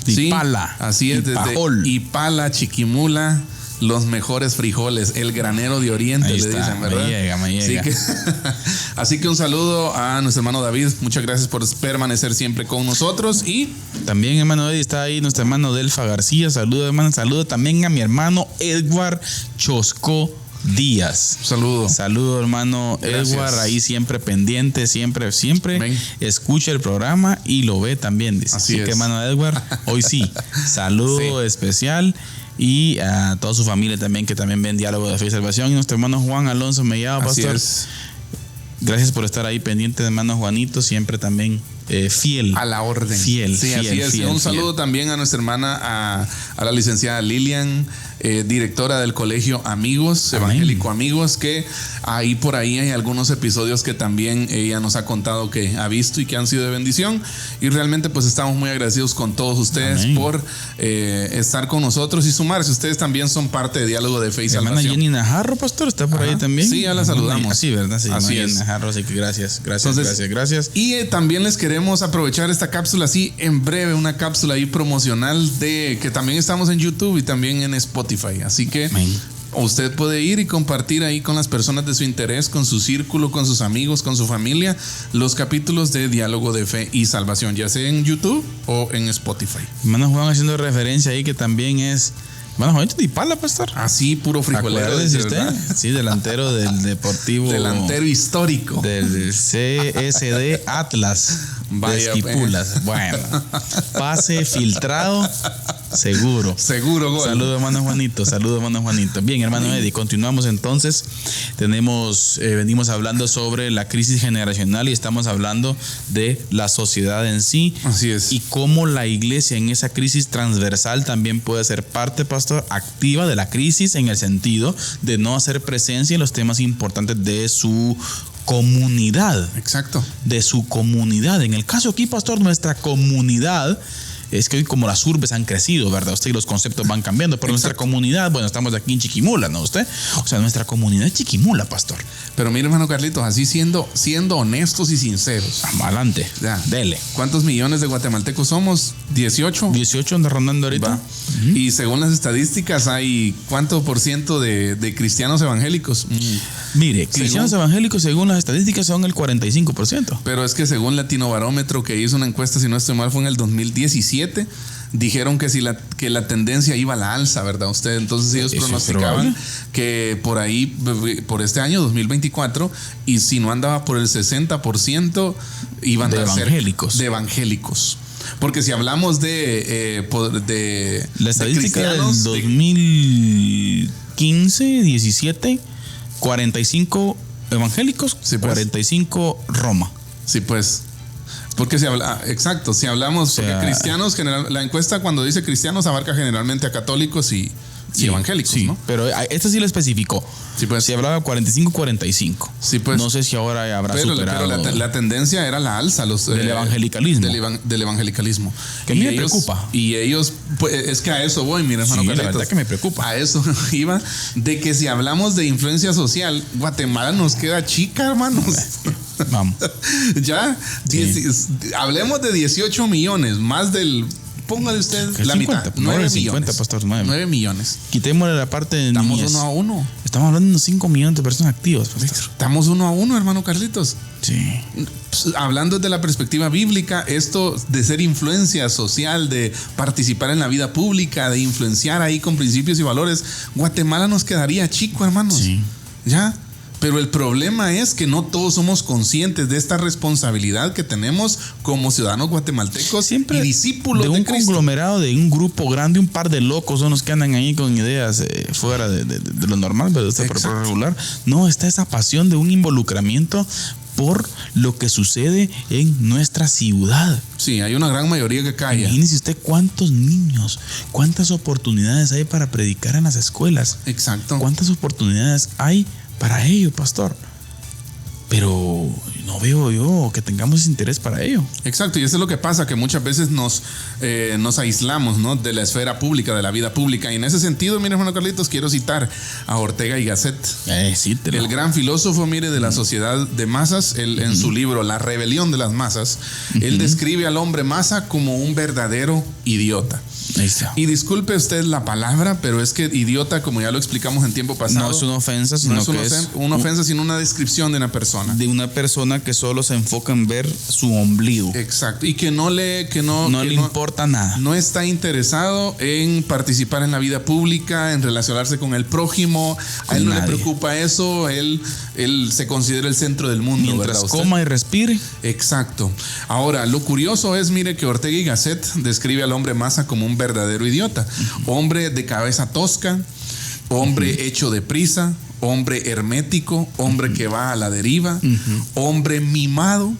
Ipala. Así es, desde Ipala, Chiquimula, los mejores frijoles, el granero de Oriente, ahí le está, dicen, ¿verdad? Me llega. Así que un saludo a nuestro hermano David. Muchas gracias por permanecer siempre con nosotros. Y también, hermano Eddie, está ahí nuestro hermano Delfa García. Saludo, hermano. Saludo también a mi hermano Edward Chosco Díaz. Saludo, hermano. Gracias. Edward, ahí siempre pendiente, siempre Amén. Escucha el programa y lo ve también, dice. Así que, hermano Edward, hoy sí, saludo especial. Y a toda su familia también, que también ven Diálogo de Fe y Salvación. Y nuestro hermano Juan Alonso Mellado, pastor. Gracias por estar ahí pendiente, hermano Juanito, siempre también fiel. A la orden. Fiel, así es. Un saludo también a nuestra hermana, a la licenciada Lilian, directora del Colegio Amigos, Evangélico Amigos, que ahí por ahí hay algunos episodios que también ella nos ha contado que ha visto y que han sido de bendición. Y realmente pues estamos muy agradecidos con todos ustedes por estar con nosotros y sumarse. Ustedes también son parte de Diálogo de Fe y Salvación. Hermana Jenny Najarro, pastor, está por ahí también. Sí, ya la saludamos. Sí, ¿verdad? Sí, así es. Najarro, así que gracias. Entonces, y también les queremos aprovechar esta cápsula así en breve, una cápsula ahí promocional de que también estamos en YouTube y también en Spotify. Así que usted puede ir y compartir ahí con las personas de su interés, con su círculo, con sus amigos, con su familia, los capítulos de Diálogo de Fe y Salvación, ya sea en YouTube o en Spotify. Hermano Juan haciendo referencia ahí que también es... Bueno, Juanito de Ipala, pastor. Así, puro frijolero. ¿Dice usted? Sí, delantero del Deportivo. Delantero histórico. Del CSD Atlas. Vaya, de Esquipulas. Bueno, pase filtrado. Seguro gol. Saludos, hermano Juanito. Bien, hermano Eddie, continuamos entonces. Venimos hablando sobre la crisis generacional y estamos hablando de la sociedad en sí. Así es. Y cómo la iglesia en esa crisis transversal también puede ser parte, pastor, activa de la crisis, en el sentido de no hacer presencia en los temas importantes de su comunidad. Exacto. De su comunidad. En el caso aquí, pastor, nuestra comunidad es que hoy como las urbes han crecido, ¿verdad? Usted y los conceptos van cambiando, pero nuestra comunidad, bueno, estamos aquí en Chiquimula, ¿no? Usted, o sea, nuestra comunidad es Chiquimula, pastor. Pero mire, hermano Carlitos, así siendo honestos y sinceros. Adelante, ya. Dele. ¿Cuántos millones de guatemaltecos somos? 18. 18 anda rondando ahorita. Y según las estadísticas, hay ¿cuánto por ciento de cristianos evangélicos? Mire, cristianos evangélicos, según las estadísticas, son el 45%. Pero es que según Latino Barómetro, que hizo una encuesta, si no estoy mal, fue en el 2017, dijeron que la tendencia iba a la alza, ¿verdad? Entonces ellos pronosticaban que por ahí, por este año 2024, y si no andaba por el 60%, iban a ser de evangélicos. Porque si hablamos de la estadística del 2015, 17, 45 evangélicos, sí, pues. 45 Roma. Sí, pues. Porque si hablamos, porque cristianos, la encuesta cuando dice cristianos abarca generalmente a católicos y evangélicos, sí, ¿no? Pero este sí lo especificó. Sí, pues. Si hablaba 45-45. Sí, pues. No sé si ahora habrá superado. Pero la tendencia era la alza. Del evangelicalismo. Del evangelicalismo. Que a mí me preocupa. Y ellos, pues, es que a eso voy, mira, hermano Carlitos. La verdad que me preocupa. A eso iba, de que si hablamos de influencia social, Guatemala nos queda chica, hermanos. Vamos. Ya, hablemos de 18 millones, más del... Póngale usted la 50, mitad. 9 millones. Pastor, 9 millones. Quitémosle la parte de estamos 1-1. Estamos hablando de unos 5 millones de personas activas, pastor. Estamos 1-1, hermano Carlitos. Sí. Hablando desde la perspectiva bíblica, esto de ser influencia social, de participar en la vida pública, de influenciar ahí con principios y valores, Guatemala nos quedaría chico, hermanos. Sí. ¿Ya? Pero el problema es que no todos somos conscientes de esta responsabilidad que tenemos como ciudadanos guatemaltecos siempre y discípulos de un Cristo. Conglomerado de un grupo grande, un par de locos son los que andan ahí con ideas fuera de lo normal, pero por regular. No, está esa pasión de un involucramiento por lo que sucede en nuestra ciudad. Sí, hay una gran mayoría que calla. Imagínese usted cuántos niños, cuántas oportunidades hay para predicar en las escuelas. Exacto. Cuántas oportunidades hay para ello, pastor. Pero no veo yo que tengamos ese interés para ello. Exacto, y eso es lo que pasa, que muchas veces nos aislamos, ¿no?, de la esfera pública, de la vida pública. Y en ese sentido, mire, hermano Carlitos, quiero citar a Ortega y Gasset. El gran filósofo, mire, de la sociedad de masas. Él, en su libro La rebelión de las masas, él describe al hombre masa como un verdadero idiota. Y disculpe usted la palabra, pero es que idiota, como ya lo explicamos en tiempo pasado, no es una ofensa, sino que es una ofensa, sino una descripción de una persona. De una persona que solo se enfoca en ver su ombligo. Exacto. Y que no le importa nada. No está interesado en participar en la vida pública, en relacionarse con el prójimo. A él no le preocupa eso. Él se considera el centro del mundo. Mientras coma y respire. Exacto. Ahora, lo curioso es, mire, que Ortega y Gasset describe al hombre masa como un verdadero idiota. Hombre de cabeza tosca, hombre hecho de prisa, hombre hermético, hombre que va a la deriva, hombre mimado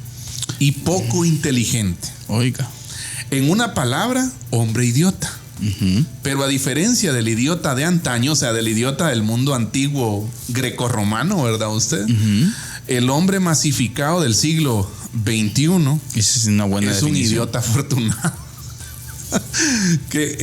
y poco inteligente. Oiga. En una palabra, hombre idiota. Pero a diferencia del idiota de antaño, o sea, del idiota del mundo antiguo grecorromano, ¿verdad usted? El hombre masificado del siglo XXI Esa es una buena definición. Un idiota afortunado. Que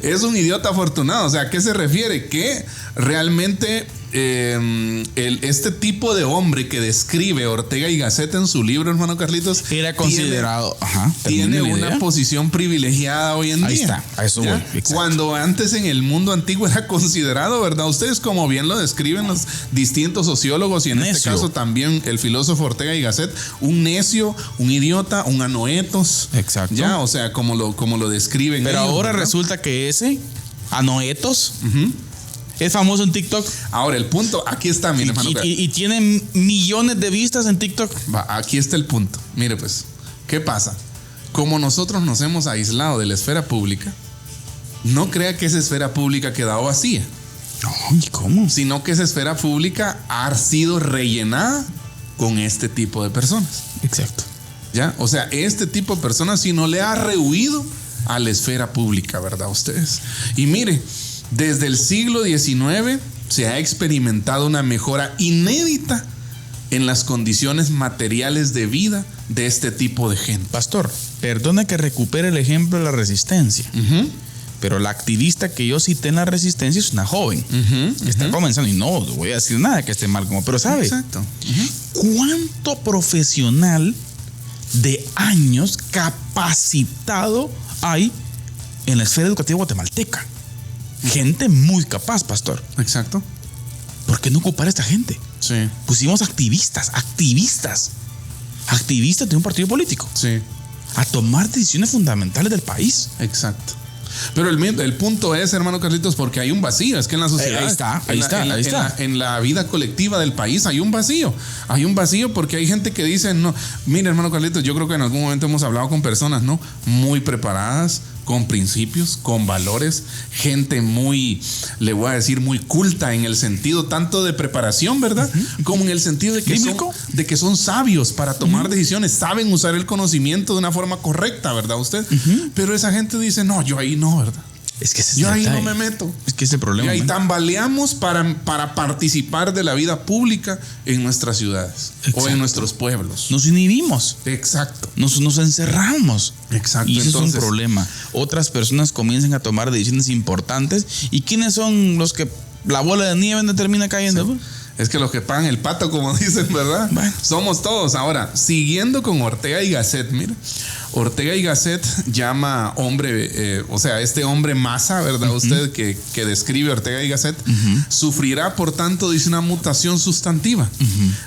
es un idiota afortunado. O sea, ¿a qué se refiere? Que realmente este tipo de hombre que describe Ortega y Gasset en su libro, hermano Carlitos, era considerado, tiene una posición privilegiada hoy en día. Ahí está, a eso voy. Cuando antes en el mundo antiguo era considerado, ¿verdad? Ustedes, como bien lo describen los distintos sociólogos, y en este caso también el filósofo Ortega y Gasset, un necio, un idiota, un anoetos. Exacto. Ya, o sea, como lo describen. Pero ellos, ahora ¿verdad? Resulta que ese anoetos es famoso en TikTok. Ahora, el punto, aquí está, mire, hermano. Y tiene millones de vistas en TikTok. Aquí está el punto. Mire, pues, ¿qué pasa? Como nosotros nos hemos aislado de la esfera pública, no crea que esa esfera pública ha quedado vacía. No, ¿cómo? Sino que esa esfera pública ha sido rellenada con este tipo de personas. Exacto. ¿Ya? O sea, este tipo de personas sí no le ha rehuido a la esfera pública, ¿verdad? Ustedes. Y mire, desde el siglo XIX se ha experimentado una mejora inédita en las condiciones materiales de vida de este tipo de gente. Pastor, perdone que recupere el ejemplo de la resistencia. Pero la activista que yo cité en la resistencia es una joven que está comenzando, y no voy a decir nada que esté mal, pero ¿sabe? Exacto. ¿Cuánto profesional de años capacitado hay en la esfera educativa guatemalteca? Gente muy capaz, pastor. Exacto. ¿Por qué no ocupar a esta gente? Sí. Pusimos activistas de un partido político. Sí. A tomar decisiones fundamentales del país. Exacto. Pero el punto es, hermano Carlitos, porque hay un vacío. Es que en la sociedad, ahí está. En la vida colectiva del país hay un vacío. Hay un vacío porque hay gente que dice, no, mire, hermano Carlitos, yo creo que en algún momento hemos hablado con personas, ¿no?, muy preparadas, con principios, con valores, gente muy, le voy a decir, muy culta en el sentido tanto de preparación, ¿verdad? Como en el sentido de que son sabios para tomar decisiones, saben usar el conocimiento de una forma correcta, ¿verdad usted? Pero esa gente dice, no, yo ahí no, ¿verdad? Es que yo ahí no me meto. Es que ese problema. Y ahí tambaleamos para participar de la vida pública en nuestras ciudades. Exacto. O en nuestros pueblos. Nos inhibimos. Exacto. Nos encerramos. Exacto. Y ese es un problema. Otras personas comienzan a tomar decisiones importantes. ¿Y quiénes son los que la bola de nieve no termina cayendo? Sí. Es que los que pagan el pato, como dicen, ¿verdad? Bueno. Somos todos. Ahora, siguiendo con Ortega y Gasset, mira. Ortega y Gasset llama hombre, o sea, este hombre masa, ¿verdad? Usted que describe Ortega y Gasset, sufrirá, por tanto, dice, una mutación sustantiva.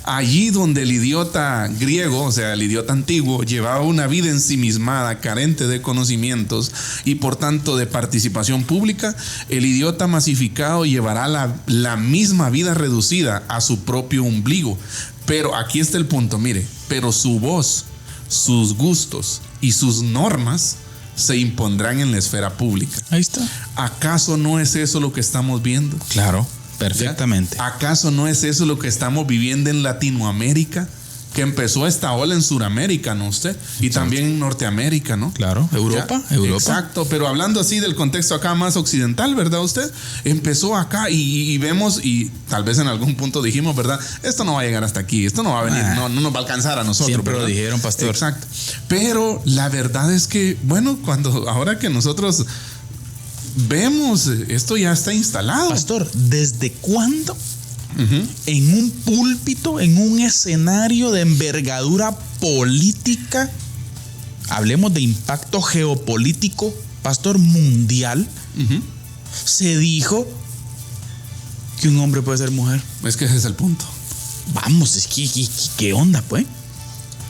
Allí donde el idiota griego, o sea, el idiota antiguo, llevaba una vida ensimismada, carente de conocimientos y, por tanto, de participación pública, el idiota masificado llevará la misma vida reducida a su propio ombligo. Pero aquí está el punto, mire, pero su voz, sus gustos y sus normas se impondrán en la esfera pública. Ahí está. ¿Acaso no es eso lo que estamos viendo? Claro, perfectamente. ¿Ya? ¿Acaso no es eso lo que estamos viviendo en Latinoamérica? que empezó esta ola en Sudamérica, ¿no usted? Y también en Norteamérica, ¿no? Claro, Europa. Exacto, pero hablando así del contexto acá más occidental, ¿verdad usted? Empezó acá y vemos, y tal vez en algún punto dijimos, ¿verdad? Esto no va a llegar hasta aquí, esto no va a venir, no nos va a alcanzar a nosotros. Siempre ¿verdad? lo dijeron, pastor. Exacto. Pero la verdad es que, bueno, ahora que nosotros vemos, esto ya está instalado. Pastor, ¿desde cuándo en un púlpito, en un escenario de envergadura política, hablemos de impacto geopolítico, pastor, mundial, se dijo que un hombre puede ser mujer? Es que ese es el punto. Vamos, es que ¿qué onda, pues?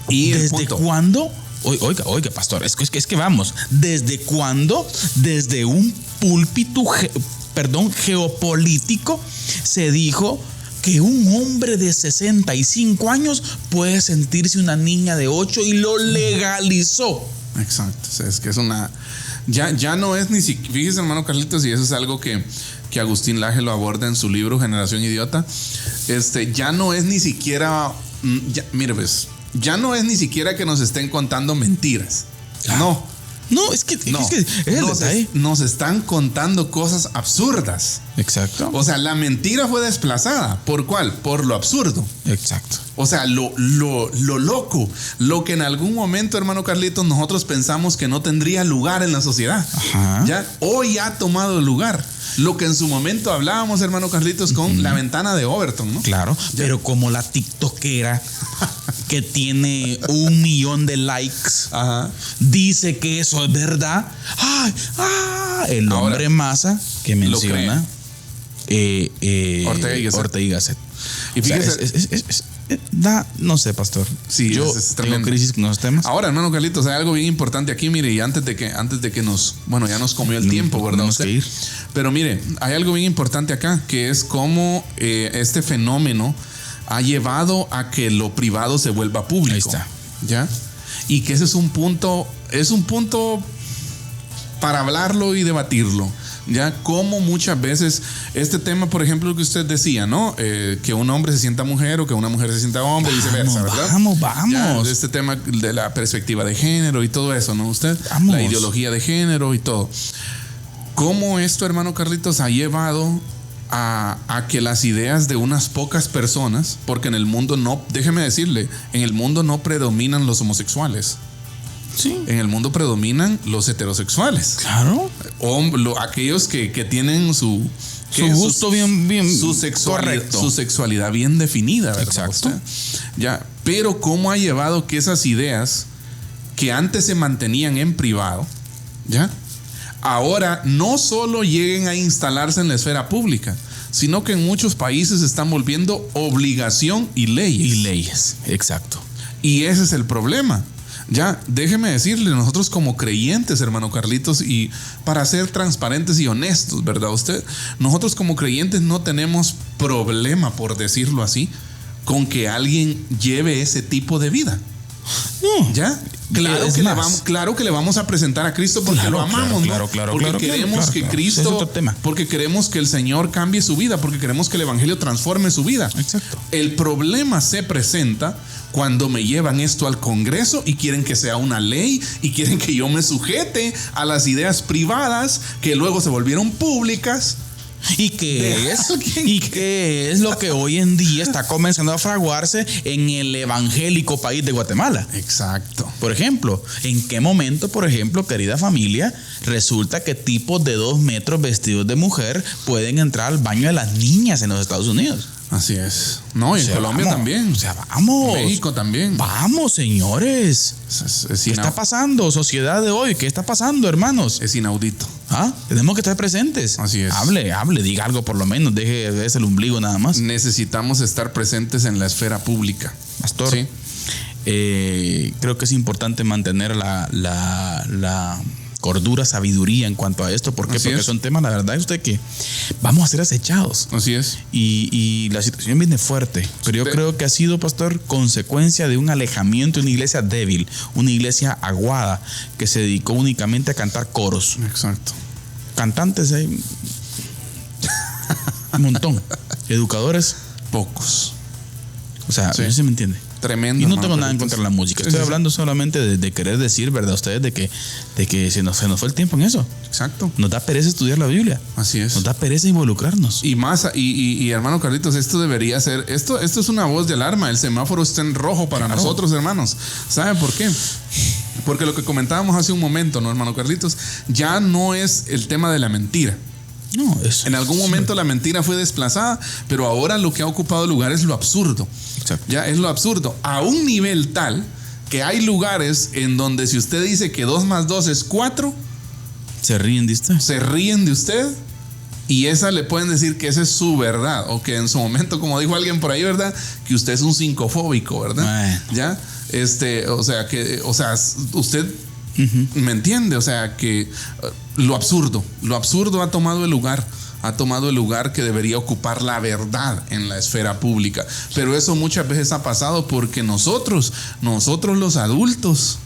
¿Y desde cuándo? Oiga, pastor, es que vamos, ¿desde cuándo? Desde un púlpito geopolítico se dijo que un hombre de 65 años puede sentirse una niña de 8 y lo legalizó. Exacto, es que es una... Ya no es ni siquiera... Fíjese, hermano Carlitos, y eso es algo que Agustín Laje lo aborda en su libro Generación Idiota. Ya no es ni siquiera... mire, pues, ya no es ni siquiera que nos estén contando mentiras. No, es que nos están contando cosas absurdas. Exacto. O sea, la mentira fue desplazada. ¿Por cuál? Por lo absurdo. Exacto. O sea, lo loco, lo que en algún momento, hermano Carlitos, nosotros pensamos que no tendría lugar en la sociedad. Ajá. Ya hoy ha tomado lugar. Lo que en su momento hablábamos, hermano Carlitos, con la ventana de Overton, ¿no? Claro, pero como la tiktokera que tiene 1 millón de likes, dice que eso es verdad. El hombre masa que menciona Ortega y Gasset. Y fíjese, no sé, pastor. Sí, yo tengo crisis con los temas. Ahora, hermano Carlitos, hay algo bien importante aquí, mire, y antes de que nos, ya nos comió el tiempo, ¿verdad? Tenemos que ir. Pero mire, hay algo bien importante acá, que es cómo este fenómeno ha llevado a que lo privado se vuelva público. Ahí está. ¿Ya? Y que ese es un punto para hablarlo y debatirlo. Ya, como muchas veces este tema, por ejemplo, que usted decía, ¿no? Que un hombre se sienta mujer o que una mujer se sienta hombre y viceversa, ¿verdad? Vamos. Ya, este tema de la perspectiva de género y todo eso, ¿no? Usted, vamos. La ideología de género y todo. ¿Cómo esto, hermano Carlitos, ha llevado a que las ideas de unas pocas personas, porque en el mundo no, déjeme decirle, en el mundo no predominan los homosexuales. Sí. En el mundo predominan los heterosexuales. Claro. Aquellos que tienen su gusto bien su sexualidad, correcto. Su sexualidad bien definida, ¿verdad? Exacto. Ya, pero cómo ha llevado que esas ideas que antes se mantenían en privado, ¿ya? Ahora no solo lleguen a instalarse en la esfera pública, sino que en muchos países se están volviendo obligación y leyes. Exacto. Y ese es el problema. Ya, déjeme decirle, nosotros como creyentes, hermano Carlitos, y para ser transparentes y honestos, ¿verdad usted? Nosotros como creyentes no tenemos problema, por decirlo así, con que alguien lleve ese tipo de vida. No. ¿Ya? Claro que le vamos a presentar a Cristo porque lo amamos, ¿no? Porque queremos que Cristo, es otro tema. Porque queremos que el Señor cambie su vida, porque queremos que el Evangelio transforme su vida. Exacto. El problema se presenta cuando me llevan esto al Congreso y quieren que sea una ley y quieren que yo me sujete a las ideas privadas que luego se volvieron públicas. ¿Y qué es lo que hoy en día está comenzando a fraguarse en el evangélico país de Guatemala? Exacto. Por ejemplo, ¿en qué momento, por ejemplo, querida familia, resulta que tipos de 2 metros vestidos de mujer pueden entrar al baño de las niñas en los Estados Unidos? Así es. No, y en Colombia también. O sea, vamos. En México también. Vamos, señores. ¿Qué está pasando? Sociedad de hoy, ¿qué está pasando, hermanos? Es inaudito. Tenemos que estar presentes. Así es. Hable, diga algo por lo menos, deje el ombligo nada más. Necesitamos estar presentes en la esfera pública. Pastor, ¿sí? Creo que es importante mantener la cordura, sabiduría en cuanto a esto. ¿Por qué? Porque son temas, la verdad es usted que vamos a ser acechados. Así es. Y la situación viene fuerte. Pero yo creo que ha sido, pastor, consecuencia de un alejamiento de una iglesia débil, una iglesia aguada que se dedicó únicamente a cantar coros. Exacto. Cantantes hay un montón. Educadores, pocos. O sea, no sé si me entiende. Tremendo. Y no tengo nada en contra de la música. Estoy hablando solamente de querer decir, ¿verdad? Ustedes de que se nos fue el tiempo en eso. Exacto. Nos da pereza estudiar la Biblia. Así es. Nos da pereza involucrarnos. Y más, y hermano Carlitos, esto debería ser, esto es una voz de alarma. El semáforo está en rojo para nosotros, hermanos. ¿Saben por qué? Porque lo que comentábamos hace un momento, ¿no, hermano Carlitos? Ya no es el tema de la mentira. No, eso. En algún momento la mentira fue desplazada, pero ahora lo que ha ocupado lugar es lo absurdo. Exacto. Ya es lo absurdo. A un nivel tal que hay lugares en donde si usted dice que 2 más 2 es 4, ¿Se ríen de usted? se ríen de usted. Y esa le pueden decir que esa es su verdad. O que en su momento, como dijo alguien por ahí, ¿verdad? Que usted es un cincofóbico, ¿verdad? ¿Ya? O sea, usted me entiende. O sea, que lo absurdo ha tomado el lugar que debería ocupar la verdad en la esfera pública. Pero eso muchas veces ha pasado porque nosotros los adultos,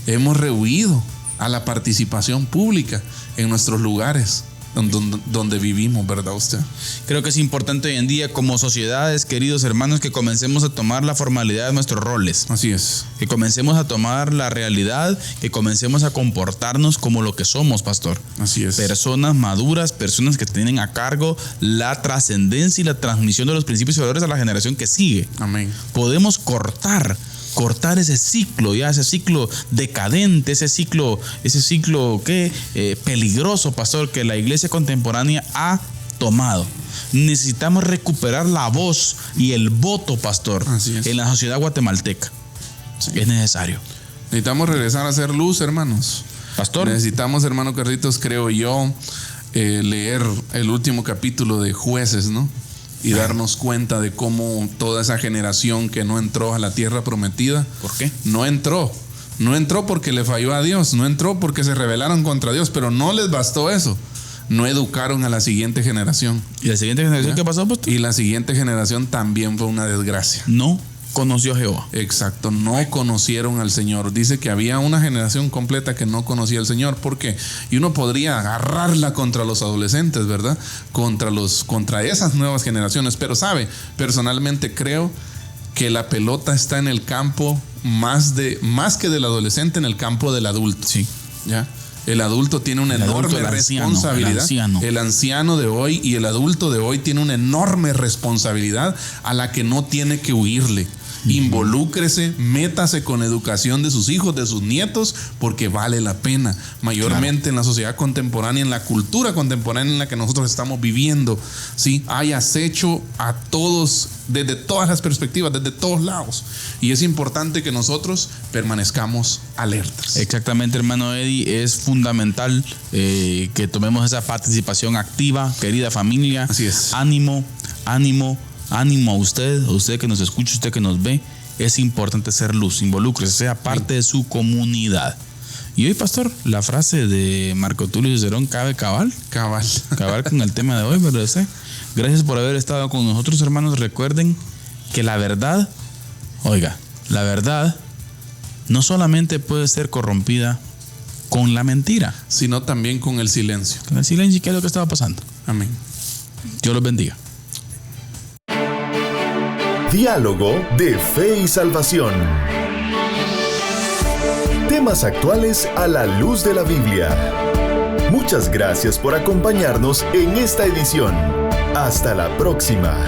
hemos rehuido a la participación pública en nuestros lugares donde vivimos, ¿verdad usted? Creo que es importante hoy en día como sociedades, queridos hermanos, que comencemos a tomar la formalidad de nuestros roles. Así es. Que comencemos a tomar la realidad, que comencemos a comportarnos como lo que somos, pastor. Así es. Personas maduras, personas que tienen a cargo la trascendencia y la transmisión de los principios y valores a la generación que sigue. Amén. Podemos cortar ese ciclo, ya ese ciclo decadente, ese ciclo peligroso, pastor, que la iglesia contemporánea ha tomado. Necesitamos recuperar la voz y el voto, pastor, en la sociedad guatemalteca. Sí. Es necesario. Necesitamos regresar a hacer luz, hermanos. Pastor. Necesitamos, hermano Carlitos, creo yo, leer el último capítulo de Jueces, ¿no? Y darnos cuenta de cómo toda esa generación que no entró a la tierra prometida. ¿Por qué? No entró porque le falló a Dios, no entró porque se rebelaron contra Dios, pero no les bastó eso. No educaron a la siguiente generación. ¿Y la siguiente generación qué pasó, pastor? Y la siguiente generación también fue una desgracia. No conoció a Jehová. Exacto, no conocieron al Señor. Dice que había una generación completa que no conocía al Señor. ¿Por qué? Y uno podría agarrarla contra los adolescentes, ¿verdad? Contra esas nuevas generaciones. Pero sabe, personalmente creo que la pelota está en el campo más que del adolescente, en el campo del adulto. Sí. ¿Ya? El adulto tiene una enorme responsabilidad. El anciano de hoy y el adulto de hoy tiene una enorme responsabilidad a la que no tiene que huirle. Involúcrese, métase con educación de sus hijos, de sus nietos, porque vale la pena. Mayormente en la sociedad contemporánea, en la cultura contemporánea en la que nosotros estamos viviendo, ¿sí? Hay acecho a todos, desde todas las perspectivas, desde todos lados. Y es importante que nosotros permanezcamos alertas. Exactamente, hermano Eddie. Es fundamental que tomemos esa participación activa, querida familia. Así es. Ánimo a usted que nos escucha, usted que nos ve. Es importante ser luz, involúcrese, sea parte de su comunidad. Y hoy, pastor, la frase de Marco Tulio Cicerón cabe cabal con el tema de hoy, ¿verdad? Gracias por haber estado con nosotros, hermanos. Recuerden que la verdad no solamente puede ser corrompida con la mentira, sino también con el silencio. Con el silencio, ¿qué es lo que estaba pasando? Amén. Dios los bendiga. Diálogo de fe y salvación. Temas actuales a la luz de la Biblia. Muchas gracias por acompañarnos en esta edición. Hasta la próxima.